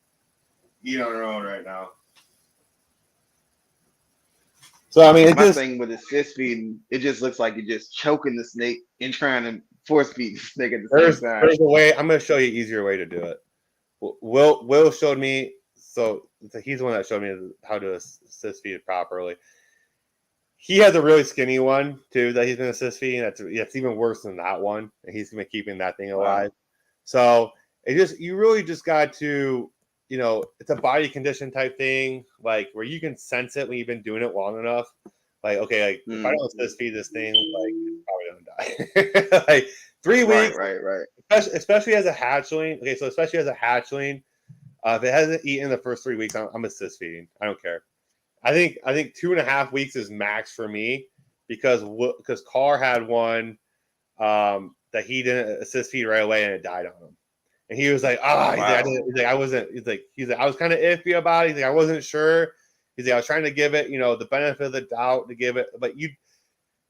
eating on her own right now. So I mean, My thing with assist feeding, it just looks like you're just choking the snake and trying to force feed the snake at the same time. there's a way. I'm going to show you an easier way to do it. Will showed me. So he's the one that showed me how to assist feed properly. He has a really skinny one too that he's been assist feeding. That's even worse than that one, and he's been keeping that thing alive. Wow. So you really just got to, it's a body condition type thing, like where you can sense it when you've been doing it long enough. Like, okay, like if I Mm. don't assist feed this thing, like it's probably gonna die. Like 3 weeks, Right. especially as a hatchling. Okay, so especially as a hatchling, if it hasn't eaten the first 3 weeks, I'm assist feeding. I don't care. I think 2.5 weeks is max for me because Carr had one that he didn't assist feed right away and it died on him. And he was like, Wow. I wasn't. He's like, I was kind of iffy about it. He's like, I wasn't sure. He's like, I was trying to give it, the benefit of the doubt to give it, but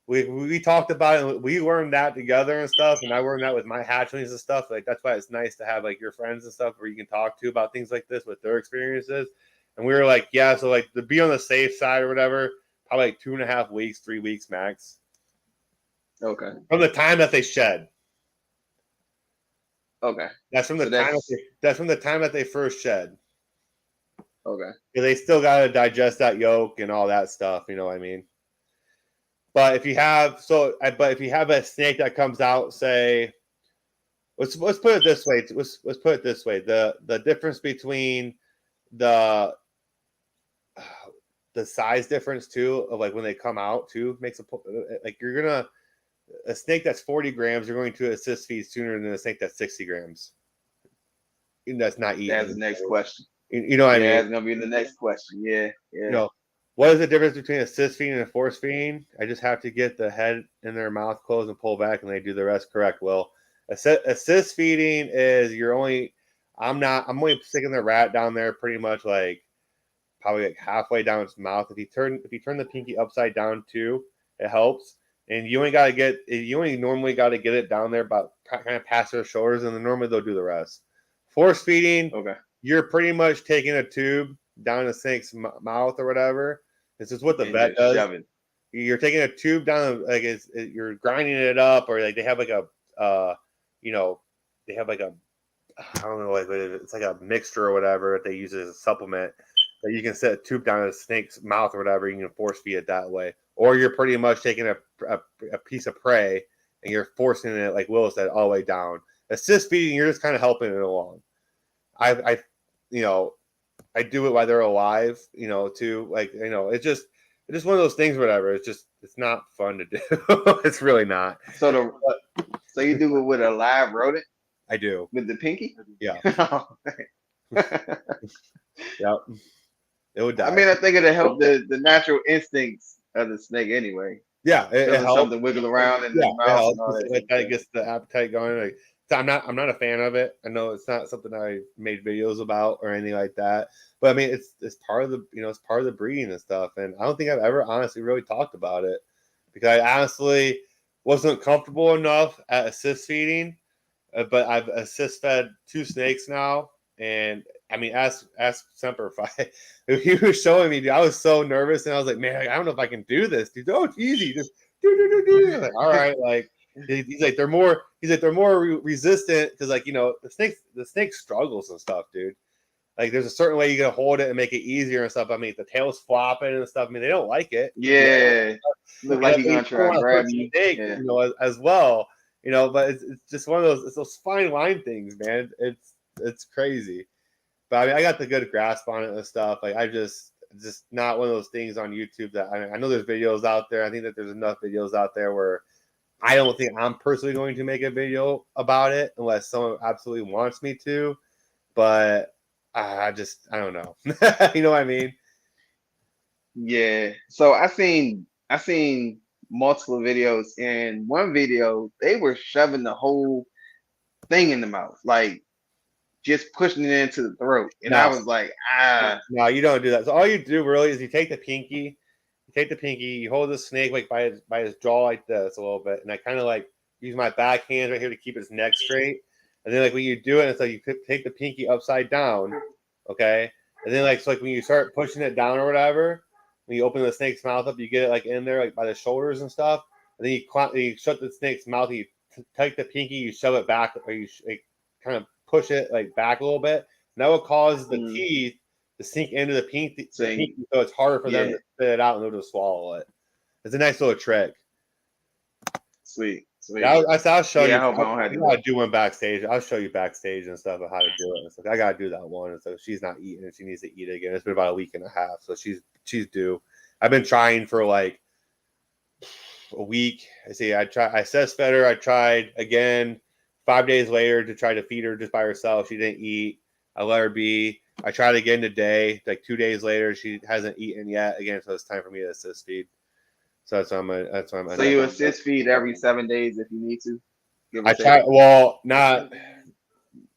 we talked about it. And we learned that together and stuff, and I learned that with my hatchlings and stuff. Like that's why it's nice to have like your friends and stuff where you can talk to about things like this with their experiences. And we were like, yeah, so like to be on the safe side or whatever, probably like 2.5 weeks, 3 weeks max Okay. from the time that they shed. Okay. That's from the So time that's that's from the time that they first shed. okay. They still got to digest that yolk and all that stuff. You know what I mean? But if you have a snake that comes out, say, let's put it this way. Let's put it this way. The difference between the the size difference too of like when they come out too makes like you're gonna a snake that's 40 grams you're going to assist feed sooner than a snake that's 60 grams. And that's not That's eating. the next question. You know what I Yeah, mean? that's gonna be the next question. Yeah, You yeah. know, what is the difference between assist feeding and force feeding? I just have to get the head in their mouth closed and pull back, and they do the rest correct. Well, assist feeding is I'm only sticking the rat down there pretty much like probably like halfway down its mouth. If you turn the pinky upside down too, it helps. and you only normally got to get it down there about kind of past their shoulders, and then normally they'll do the rest. Force feeding, Okay. you're pretty much taking a tube down the snake's mouth or whatever. This is what the And vet just does. shove it. You're taking a tube down, like you're grinding it up, or like they have like a, you know, they have like a, I don't know, like it's like a mixture or whatever that they use as a supplement that you can set a tube down a snake's mouth or whatever. You can force feed it that way, or you're pretty much taking a piece of prey and you're forcing it, like Will said, all the way down. Assist feeding, you're just kind of helping it along. I you know, I do it while they're alive, too. Like, it's just one of those things, whatever. It's not fun to do. It's really not. But So you do it with a live rodent I do. with the pinky? Yeah. I Yep. It would die. mean, I think it'll help the natural instincts of the snake anyway. Yeah, it Feeling helps. something wiggle around in his Yeah, it mouth and helps. all that Like good that, it stuff. gets the appetite going. Like, so I'm not a fan of it. I know it's not something I made videos about or anything like that. But I mean, it's part of the it's part of the breeding and stuff. And I don't think I've ever honestly really talked about it because I honestly wasn't comfortable enough at assist feeding. But I've assist fed 2 snakes now, and I mean, ask Semper if if he was showing me, dude, I was so nervous, and I was like, man, I don't know if I can do this, dude. Oh, it's easy, just do. Like, all right, like he's like they're more resistant because like the snake struggles and stuff, dude. Like there's a certain way you gotta hold it and make it easier and stuff. I mean, the tail's flopping and stuff. I mean, they don't like it. Yeah. Look like he's You gonna don't try to want to hurt grab the you. snake, Yeah. as well. But it's just one of those fine line things, man. It's crazy. But I mean, I got the good grasp on it and stuff. Like I just not one of those things on YouTube that I know there's videos out there. I think that there's enough videos out there where I don't think I'm personally going to make a video about it unless someone absolutely wants me to. But I don't know. You know what I mean? Yeah. So I seen multiple videos. In one video, they were shoving the whole thing in the mouth, like just pushing it into the throat. And I No, was like, ah, no, you don't do that. So all you do really is you take the pinky, you hold the snake like by his jaw like this a little bit, and I kind of like use my back hand right here to keep his neck straight. And then like when you do it, it's like you take the pinky upside down, okay? And then like so like when you start pushing it down or whatever, when you open the snake's mouth up, you get it like in there like by the shoulders and stuff. And then you shut the snake's mouth, and you take the pinky, you shove it back, or you like, kind of push it like back a little bit. And that will cause the mm, teeth to sink into the saying, pinky, so it's harder for them yeah, to spit it out and they'll just swallow it. It's a nice little trick. sweet, Yeah, sweet. I'll show Yeah, you. I hope I don't have We to. gotta do one backstage. I'll show you backstage and stuff of how to do it. And stuff. I gotta do that one. And so she's not eating, and she needs to eat it again. It's been about a week and a half, so she's due. I've been trying for like a week. I says fed her. I tried again 5 days later to try to feed her just by herself. She didn't eat. I let her be. I tried again today. Like 2 days later, she hasn't eaten yet. Again, so it's time for me to assist feed. So that's why I'm So ending you up. assist feed every 7 days if you need to, give or I take. try. Well, not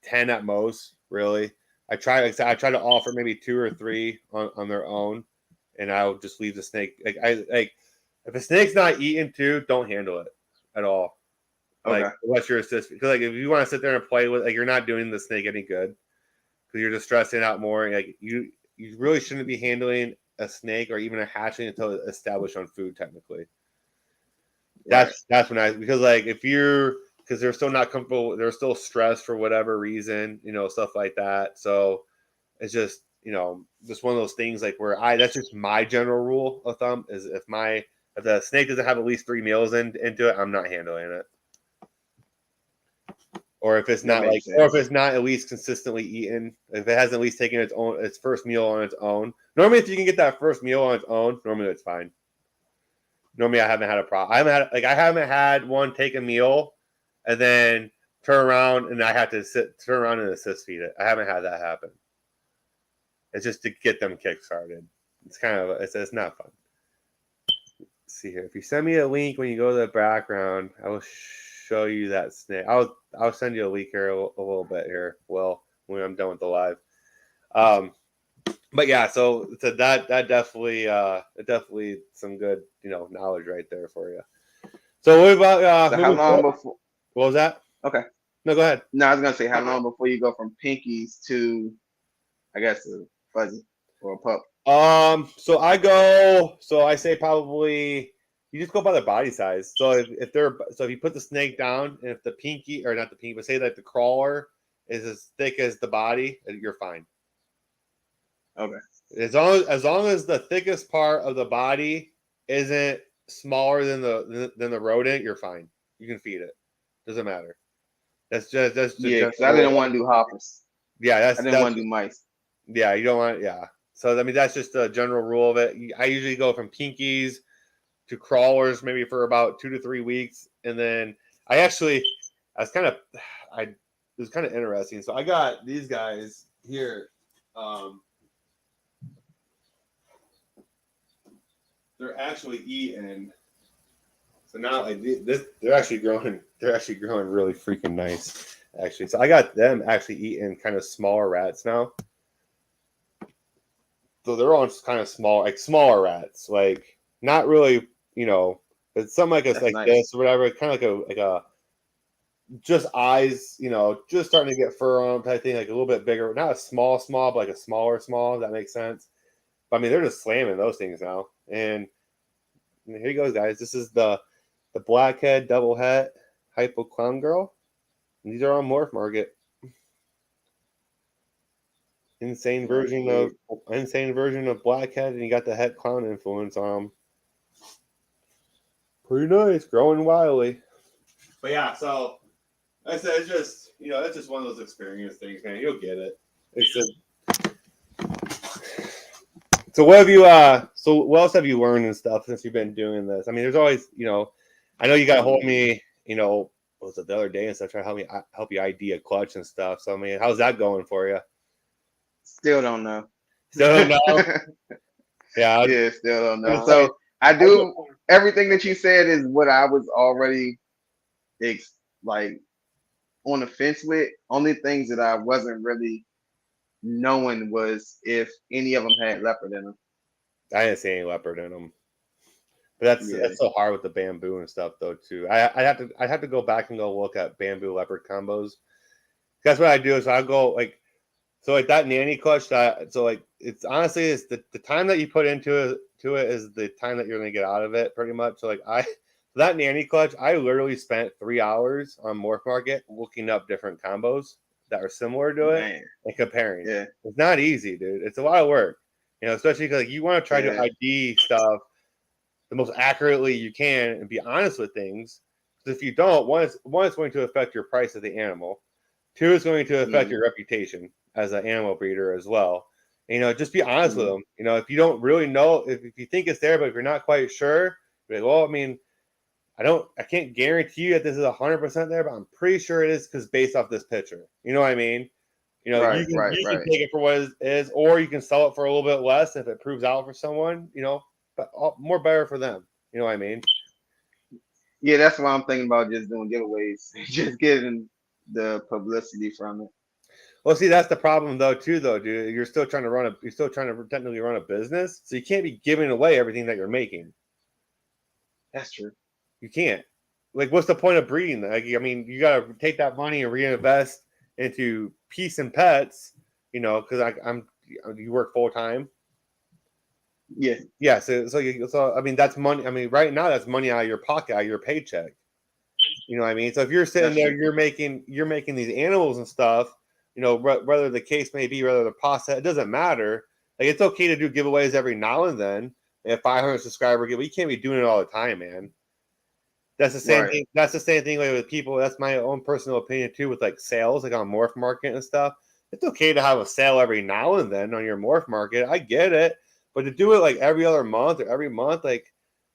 10 at most, really. I try. Like I said, I try to offer maybe 2 or 3 on their own, and I'll just leave the snake. Like if a snake's not eating too, don't handle it at all. Like Okay. unless you're assisting, because like if you want to sit there and play with, like you're not doing the snake any good because you're just stressing out more. Like you really shouldn't be handling a snake or even a hatchling until it's established on food. Technically, Right. that's when because like if you're because they're still not comfortable, they're still stressed for whatever reason, stuff like that. So it's just just one of those things like where that's just my general rule of thumb is if the snake doesn't have at least 3 meals into it, I'm not handling it. Or if it's That not makes or if sense. it's not at least consistently eaten, if it hasn't at least taken its first meal on its own. Normally, if you can get that first meal on its own, normally it's fine. Normally, I haven't had a problem. I haven't had one take a meal and then turn around and I have to turn around and assist feed it. I haven't had that happen. It's just to get them kick started. It's kind of it's not fun. Let's see here. If you send me a link when you go to the background, I will show you that snake. I'll send you a link here a little bit here. Well, when I'm done with the live. Um, but yeah, so that definitely some good knowledge right there for you. So what about So how moving long forward? before? What was that? Okay. No, go ahead. No, I was gonna say how long before you go from pinkies to, I guess, a fuzzy or a pup. So I go. So I say probably you just go by the body size. So if they're so if you put the snake down, and if the pinky or not the pinky, but say that the crawler is as thick as the body, you're fine. Okay. As long as the thickest part of the body isn't smaller than the rodent, you're fine. You can feed it. Doesn't matter. That's the Yeah, general because I didn't rule. want to do hoppers. Yeah, I that's didn't that's want to do mice. yeah. You don't want yeah. So I mean that's just the general rule of it. I usually go from pinkies to crawlers maybe for about 2 to 3 weeks, and then I was kind of I it was kind of interesting. So I got these guys here. Um, they're actually eating. So now like this, They're actually growing really freaking nice. Actually, so I got them actually eating kind of smaller rats now. So they're on kind of small, like smaller rats, like not really, it's something like us That's like nice. this or whatever. Kind of like a just eyes, just starting to get fur on them type thing, like a little bit bigger, not a small, but like a smaller. If that makes sense. But I mean, they're just slamming those things now. And here you go, guys. This is the blackhead double het hypo clown girl. And these are on Morph Market. Insane That's version of big. insane version of blackhead, and you got the het clown influence on them. Pretty nice, growing wildly. But yeah, so like I said it's just it's just one of those experience things, man. You'll get it. It's a, so what have you so what else have you learned and stuff since you've been doing this? I mean, there's always I know you got to hold me what was it the other day and stuff trying to help you ID a clutch and stuff. So I mean, how's that going for you? Still don't know. Still don't know. Yeah, Yeah, still don't I know. was like, So I I get, do everything that you said is what I was already like on the fence with. Only things that I wasn't really knowing was if any of them had leopard in them. I didn't see any leopard in them. But that's Yeah, that's so hard with the bamboo and stuff though too. I'd have to go back and go look at bamboo leopard combos. That's what I do. Is I go like that nanny clutch that so like it's honestly it's the time that you put into it is the time that you're gonna get out of it pretty much. So like that nanny clutch, I literally spent 3 hours on Morph Market looking up different combos that are similar to it man. and comparing. Yeah, It's not easy, dude. It's a lot of work. Especially because like, you want to try to yeah. ID stuff the most accurately you can and be honest with things. Because if you don't, one, it's going to affect your price of the animal. Two, it's going to affect Mm, your reputation as an animal breeder as well. Just be honest with mm, them. If you don't really know, if you think it's there, but if you're not quite sure, be like, well, I mean, I can't guarantee you that this is 100% there, but I'm pretty sure it is because based off this picture. You know what I mean? You right, can right, you can right. take it for what it is, or you can sell it for a little bit less if it proves out for someone. But more better for them. You know what I mean? Yeah, that's why I'm thinking about just doing giveaways, just getting the publicity from it. Well, see, that's the problem though, too, though, dude. You're still trying to technically run a business, so you can't be giving away everything that you're making. That's true. You can't. Like, what's the point of breeding? Like, I mean, you got to take that money and reinvest into peace and pets. Because I'm you work full time. Yeah, Yeah, so I mean, that's money. I mean, right now that's money out of your pocket, out of your paycheck. You know what I mean? So if you're sitting that's there, true. you're making these animals and stuff. Whether the case may be, whether the process, it doesn't matter. Like it's okay to do giveaways every now and then. A 500 subscriber giveaway, you can't be doing it all the time, man. That's the same Right. thing. That's the same thing with people. That's my own personal opinion too, with like sales, like on Morph Market and stuff. It's okay to have a sale every now and then on your Morph Market. I get it, but to do it like every other month or every month, like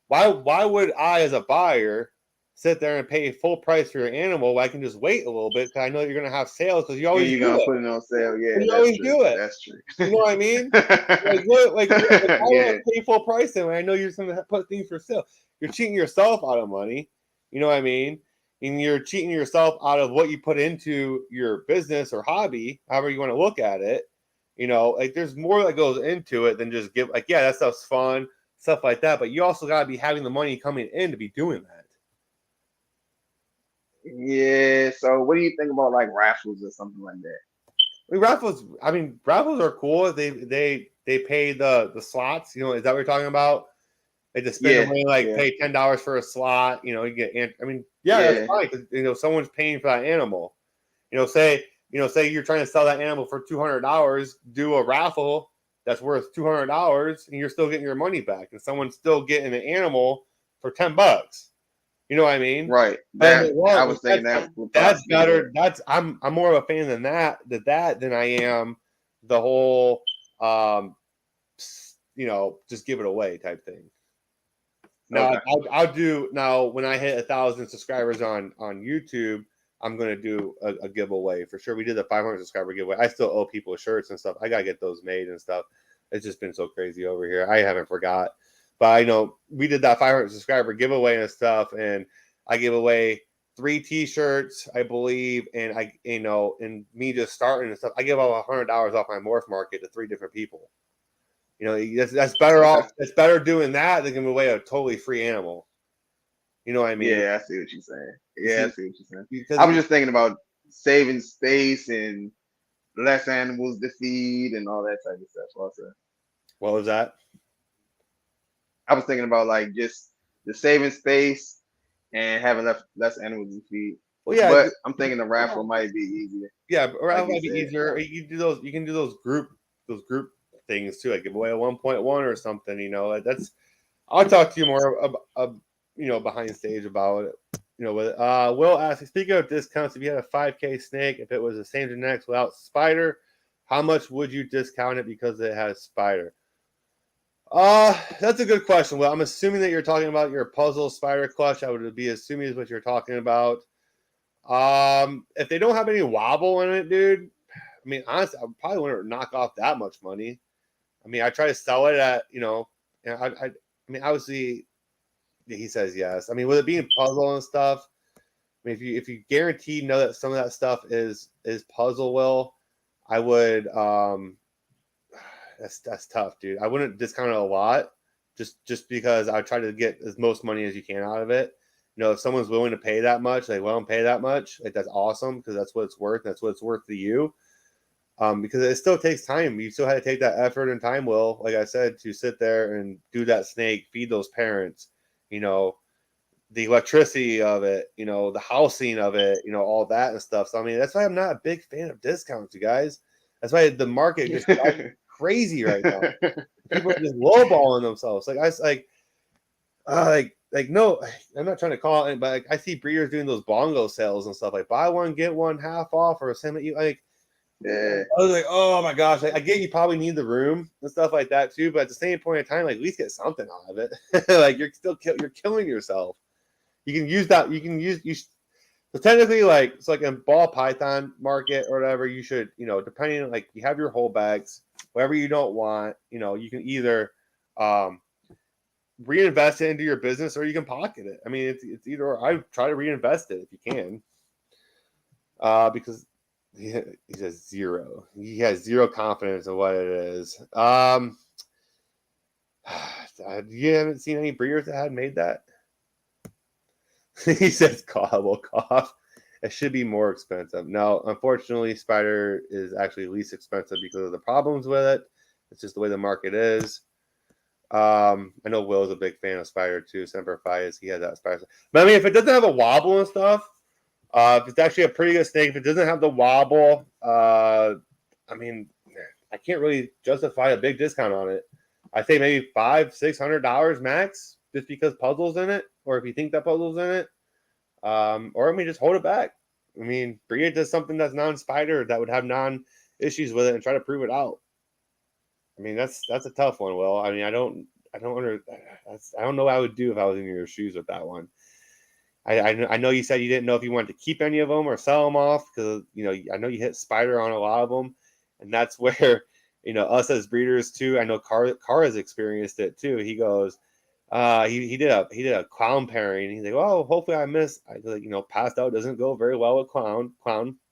why would I as a buyer sit there and pay full price for your animal when I can just wait a little bit because I know you're gonna have sales because you And always you're do gonna it. put it on sale. Yeah, You that's always true. do it. That's true. You know what I mean? Like I want Yeah. to pay full price then when I know you're just gonna put things for sale. You're cheating yourself out of money. You know what I mean? And you're cheating yourself out of what you put into your business or hobby, however you want to look at it. Like there's more that goes into it than just give. Like, yeah, that stuff's fun, stuff like that. But you also got to be having the money coming in to be doing that. Yeah. So what do you think about like raffles or something like that? Raffles are cool. They pay the slots. You know, is that what you're talking about? They just spend the Yeah. money, like Yeah. pay $10 for a slot. You know, you get. Yeah, that's Yeah. fine. 'Cause, you know, someone's paying for that animal. Say you're trying to sell that animal for $200. Do a raffle that's worth $200, and you're still getting your money back, and someone's still getting an animal for $10. You know what I mean? Right. But if That it I was, was thinking that would that's possibly work. better. I'm more of a fan than that than I am the whole um just give it away type thing. Now Okay. I'll do now when I hit 1,000 subscribers on YouTube. I'm gonna do a giveaway for sure. We did the 500 subscriber giveaway. I still owe people shirts and stuff. I gotta get those made and stuff. It's just been so crazy over here. I haven't forgot, but I know we did that 500 subscriber giveaway and stuff, and I gave away 3 T-shirts, I believe, and and me just starting and stuff. I give out $100 off my morph market to 3 different people. You know, that's better Okay. off. It's better doing that than giving away a totally free animal. You know what I mean? Yeah, I see what you're saying. You Yeah, I see, see what you're saying. because I was just thinking about saving space and less animals to feed and all that type of stuff. Also, what was that? I was thinking about like just the saving space and having less animals to feed. Well, yeah, But I'm thinking the raffle might be easier, yeah. Or that like you might be said. easier. You can do those. You can do those group things too. Like give away a 1.1 or something. You know, that's. I'll talk to you more behind stage about it. With Will asking, speaking of discounts, if you had a 5K snake, if it was the same genetics without spider, how much would you discount it because it has spider? That's a good question. Well, I'm assuming that you're talking about your puzzle spider clutch. I would be assuming is what you're talking about. If they don't have any wobble in it, dude, I mean, honestly, I probably wouldn't knock off that much money. I mean, I try to sell it at, and I mean, obviously, he says yes. I mean, with it being puzzle and stuff, I mean, if you guarantee know that some of that stuff is puzzle, will I would that's tough, dude. I wouldn't discount it a lot, just because I try to get as most money as you can out of it. If someone's willing to pay that much, they will pay that much. Like that's awesome because that's what it's worth. That's what it's worth to you. Because it still takes time. You still had to take that effort and time, Will, like I said, to sit there and do that snake, feed those parents, you know, the electricity of it, the housing of it, all that and stuff. So I mean, that's why I'm not a big fan of discounts, you guys. That's why the market just drives me crazy right now. People are just lowballing themselves. Like no, I'm not trying to call it, but like, I see breeders doing those bongo sales and stuff like buy one get one half off or same you like. Yeah. I was like, oh my gosh, like, I get you probably need the room and stuff like that too, but at the same point in time, like at least get something out of it. Like you're killing yourself. You can use that. You can use you. So technically, like it's like a ball python market or whatever. You should, depending on like you have your whole bags, whatever you don't want. You can either um, reinvest it into your business or you can pocket it. I mean, it's either or. I try to reinvest it if you can, because he says zero. He has zero confidence in what it is. You haven't seen any breeders that had made that. He says cough will cough. It should be more expensive. No, unfortunately, Spider is actually least expensive because of the problems with it. It's just the way the market is. I know Will is a big fan of Spider too. Semper Fi is he has that Spider. But I mean, if it doesn't have a wobble and stuff, if it's actually a pretty good snake, if it doesn't have the wobble, I mean, I can't really justify a big discount on it. I say maybe $500-$600 max, just because puzzles in it, or if you think that puzzles in it. Or I mean, just hold it back. I mean, bring it to something that's non-spider that would have non-issues with it and try to prove it out. I mean, that's a tough one, Will. I mean, I don't know what I would do if I was in your shoes with that one. I know you said you didn't know if you wanted to keep any of them or sell them off because I know you hit spider on a lot of them, and that's where us as breeders too. I know Car has experienced it too. He goes, he did a clown pairing. He's like, oh, hopefully I miss. I like, pastel doesn't go very well with clown.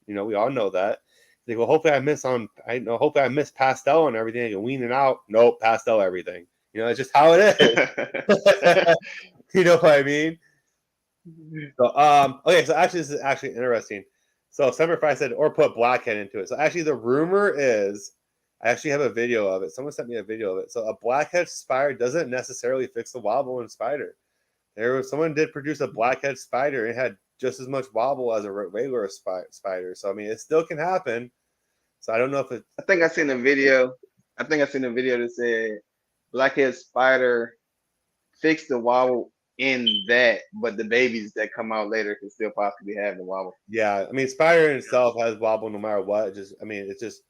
We all know that. He's like, well, hopefully I miss on. I know, hopefully I miss pastel and everything. I can wean it out. Nope, pastel everything. It's just how it is. You know what I mean? So okay, so actually this is actually interesting. So Semperfi said, or put blackhead into it. So actually the rumor is, I actually have a video of it. Someone sent me a video of it. So a blackhead spider doesn't necessarily fix the wobble in spider. Someone did produce a blackhead spider. It had just as much wobble as a regular spider. So I mean, it still can happen. So I don't know if it. I think I seen a video. I think I seen a video that said blackhead spider fixed the wobble in that, but the babies that come out later can still possibly have the wobble. Yeah, I mean, spider in itself has wobble no matter what. I mean, it's just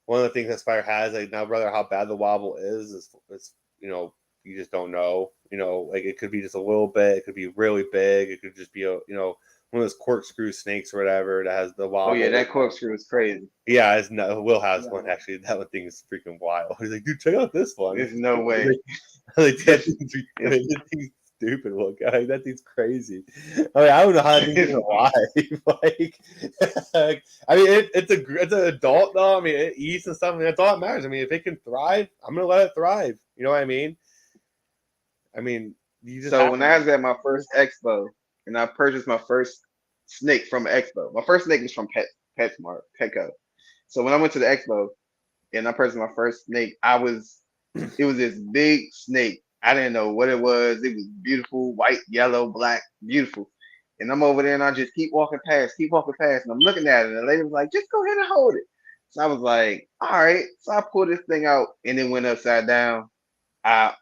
one of the things that spider has. Like now, brother, how bad the wobble is you just don't know. Like it could be just a little bit. It could be really big. It could just be one of those corkscrew snakes or whatever that has the Oh yeah, wobble. that corkscrew is crazy. Yeah, it's no. Will has one actually. That one thing is freaking wild. He's like, dude, check out this one. There's no way. Like that It's, that thing's stupid. Look, that thing's crazy. I mean, I don't know how that thing's even alive. I mean, it's an adult though. I mean, it eats and stuff, and that's all that matters. I mean, if it can thrive, I'm gonna let it thrive. You know what I mean? I mean, you just so have when I was at my first expo and I purchased my first snake from expo, my first snake was from PetSmart, Petco. So when I went to the expo and I purchased my first snake, it was this big snake. I didn't know what it was. It was beautiful, white, yellow, black, beautiful. And I'm over there and I just keep walking past, and I'm looking at it. And the lady was like, just go ahead and hold it. So I was like, all right. So I pulled this thing out and it went upside down. I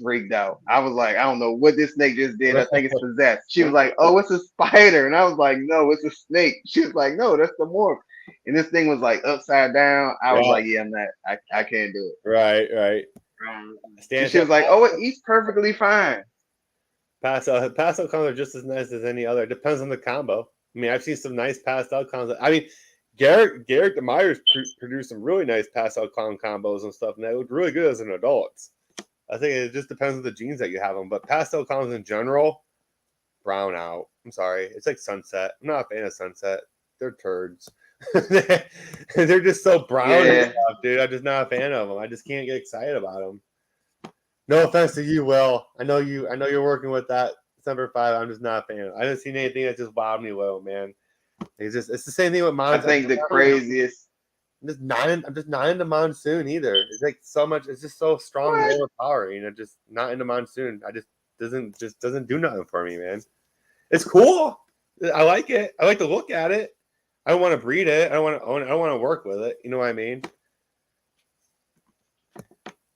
freaked out. I was like, I don't know what this snake just did. I think it's possessed. She was like, oh, it's a spider. And I was like, no, it's a snake. She was like, no, that's the morph. And this thing was like upside down. I was yeah, like, yeah, I'm not, I can't do it. right. And Stand she was like, "Oh, it eats perfectly fine." pastel combos are just as nice as any other. It depends on the combo. I mean, I've seen some nice pastel combos. I mean, Garrick Demeyers produced some really nice pastel clown combos and stuff, and they look really good as an adult. I think it just depends on the genes that you have them. But pastel combos in general, brown out. I'm sorry, it's like Sunset. I'm not a fan of Sunset. They're turds. They're just so brown and Yeah, stuff, dude. I'm just not a fan of them. I just can't get excited about them. No offense to you, Will. I know you. I know you're working with that Semper Fi. I'm just not a fan. I haven't seen anything that just wowed me, Will. Man, it's the same thing with I Monsoon. think the craziest. I'm just not into Monsoon either. It's like so much. It's just so strong and What? overpowering. I'm just not into Monsoon. I just doesn't do nothing for me, man. It's cool. I like it. I like to look at it. I don't want to breed it. I don't want to own it. I don't want to work with it. You know what I mean?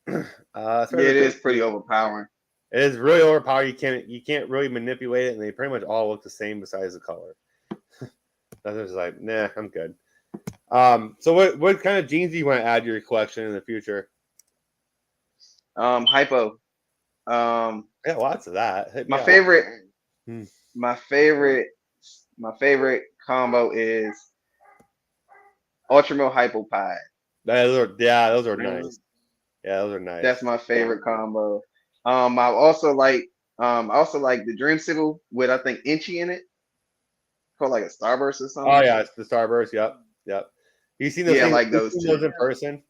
As far Yeah, as it is pretty overpowering. it is really overpowered. You can't really manipulate it, and they pretty much all look the same besides the color. Others like, nah, I'm good. So what kind of jeans do you want to add to your collection in the future? Hypo. Um, Yeah, lots of that. Hit me my up. favorite, Hmm. my favorite, my favorite combo is Ultra Milk Hypo Pie. Those are nice. Yeah, those are That's nice. my favorite combo. I also like the Dreamsicle with I think Inchy in it, called like a Starburst or Oh something. yeah, it's the Starburst. Yep. You seen those Yeah, I things? like You those seen two. those in person?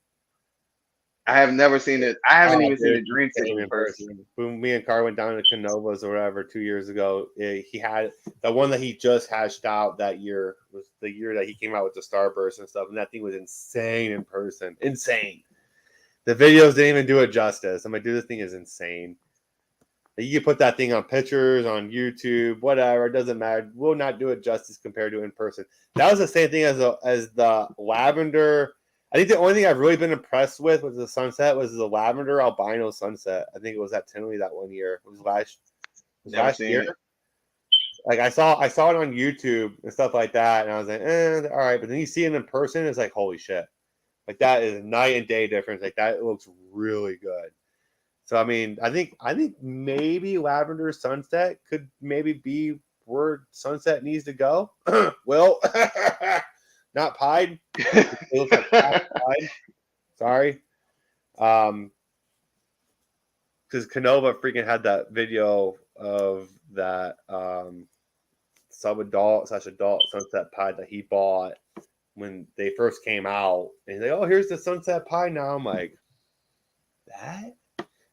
I have never seen it. I haven't Oh, even seen dude, the you Dreamsicle came in in person. person. When me and Car went down to Canovas or whatever 2 years ago, he had the one that he just hashed out that year was the year that he came out with the Starburst and stuff, and that thing was insane in person. Insane. The videos didn't even do it justice. I'm like, dude, this thing is insane. You can put that thing on pictures, on YouTube, whatever. It doesn't matter. Will not do it justice compared to in person. That was the same thing as the lavender. I think the only thing I've really been impressed with the sunset was the lavender albino sunset. I think it was at Tinley that one year. It was Never last seen year. it. Like I saw it on YouTube and stuff like that, and I was like, all right. But then you see it in person, it's like, holy shit! Like that is night and day difference. Like that looks really good. So I mean, I think maybe Lavender Sunset could maybe be where Sunset needs to go. Well, not Pied. It looks like Pied. Sorry. Because Canova freaking had that video of that sub adult / adult Sunset Pied that he bought when they first came out. And he's like, oh, here's the Sunset Pie now. I'm like, that?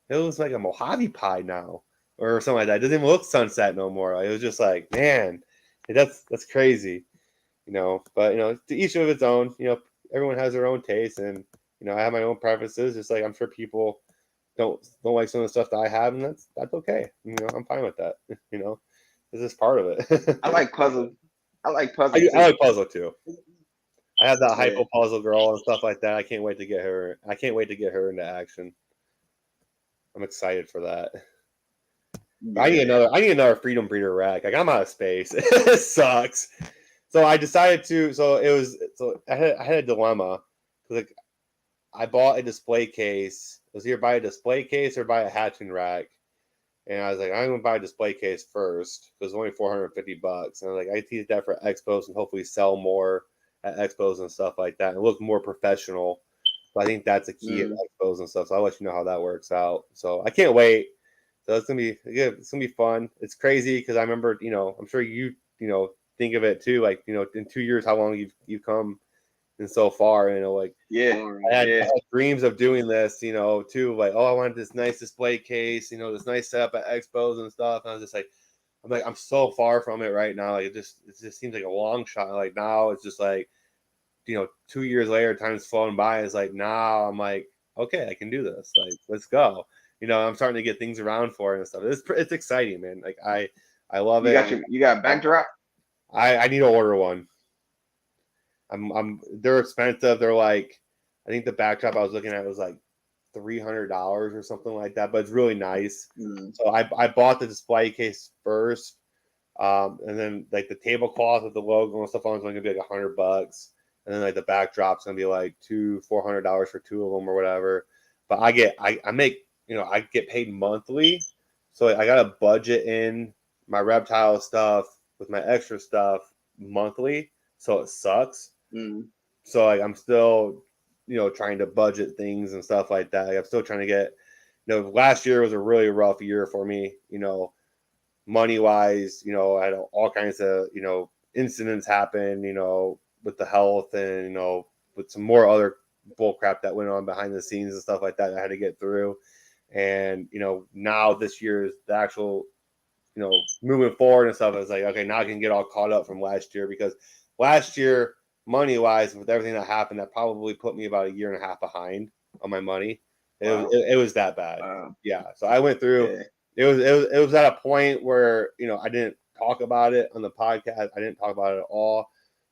It looks like a Mojave Pie now. or something like that. It doesn't even look sunset no more. Like, it was just like, man, that's crazy, But to each of its own. Everyone has their own taste, and I have my own preferences. Just like I'm sure people don't like some of the stuff that I have, and that's okay. I'm fine with that. This is part of it. I like puzzle. I like puzzle I too. like puzzle too. I have that Yeah, hypo puzzle girl and stuff like that. I can't wait to get her. I can't wait to get her into action. I'm excited for that. I need yeah. another. I need another Freedom Breeder rack. Like I'm out of space. It sucks. So I decided to. So it was. So I had a dilemma because like I bought a display case. It was either buy a display case or buy a hatching rack. And I was like, I'm gonna buy a display case first because it's only $450. And I was like, I can use that for expos and hopefully sell more at expos and stuff like that and look more professional. So I think that's a key at Mm, expos and stuff. So I'll let you know how that works out. So I can't wait. So it's gonna be good. It's gonna be fun. It's crazy because I remember, I'm sure you think of it too. Like, in 2 years, how long you've come and so far. Like yeah, I yeah. had dreams of doing this, too. Like, oh, I wanted this nice display case, this nice setup at expos and stuff. And I was just like, I'm so far from it right now. Like, it just seems like a long shot. Like now, it's just like, 2 years later, time's flown by. It's like now I'm like, okay, I can do this. Like, let's go. I'm starting to get things around for it and stuff. It's exciting, man. Like I love it. You got backdrop? I need to order one. They're expensive. They're like, I think the backdrop I was looking at was like $300 or something like that, but it's really nice. Mm, So I bought the display case first, and then like the tablecloth with the logo and stuff on is only gonna be like $100, and then like the backdrop's gonna be like $400 for two of them or whatever. But I make I get paid monthly, so I got to budget in my reptile stuff with my extra stuff monthly, so it sucks. mm, So like I'm still trying to budget things and stuff like that. Like, I'm still trying to get last year was a really rough year for me, money wise. I had all kinds of incidents happen, with the health and with some more other bull crap that went on behind the scenes and stuff like that I had to get through. And now this year is the actual moving forward and stuff. It's like, okay, now I can get all caught up from last year, because last year, money wise, with everything that happened, that probably put me about a year and a half behind on my money. wow, It was that bad. wow. Yeah. So I went through, Yeah, it was at a point where, I didn't talk about it on the podcast. I didn't talk about it at all.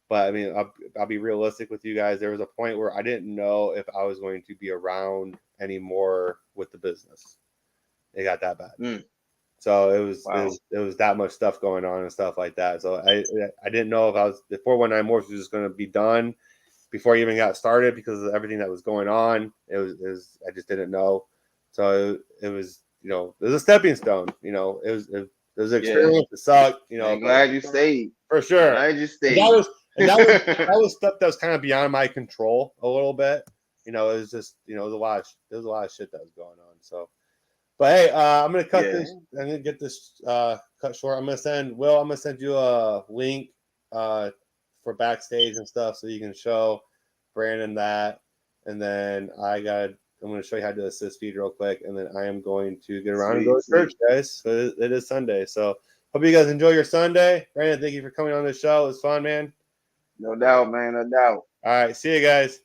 But I mean, I'll be realistic with you guys. There was a point where I didn't know if I was going to be around anymore with the business. It got that bad. mm, So it was, wow. it was that much stuff going on and stuff like that. So I didn't know if the 419 Morphs was just going to be done before I even got started because of everything that was going on. It was I just didn't know. So it was it was a stepping stone. It was an Yeah, experience. It sucked. man. But Glad you stayed. for sure. Glad you And that stayed. was and that was that was stuff that was kind of beyond my control a little bit. It was just it was a lot of shit that was going on. So. But hey, I'm gonna cut Yeah, this. I'm gonna get this cut short. I'm gonna send you a link for backstage and stuff, so you can show Brandon that. And then I'm gonna show you how to do assist feed real quick, and then I am going to get around and go sweet, to church, sweet. guys. So it is Sunday. So hope you guys enjoy your Sunday. Brandon, thank you for coming on the show. It was fun, man. No doubt, man. No doubt. All right, see you guys.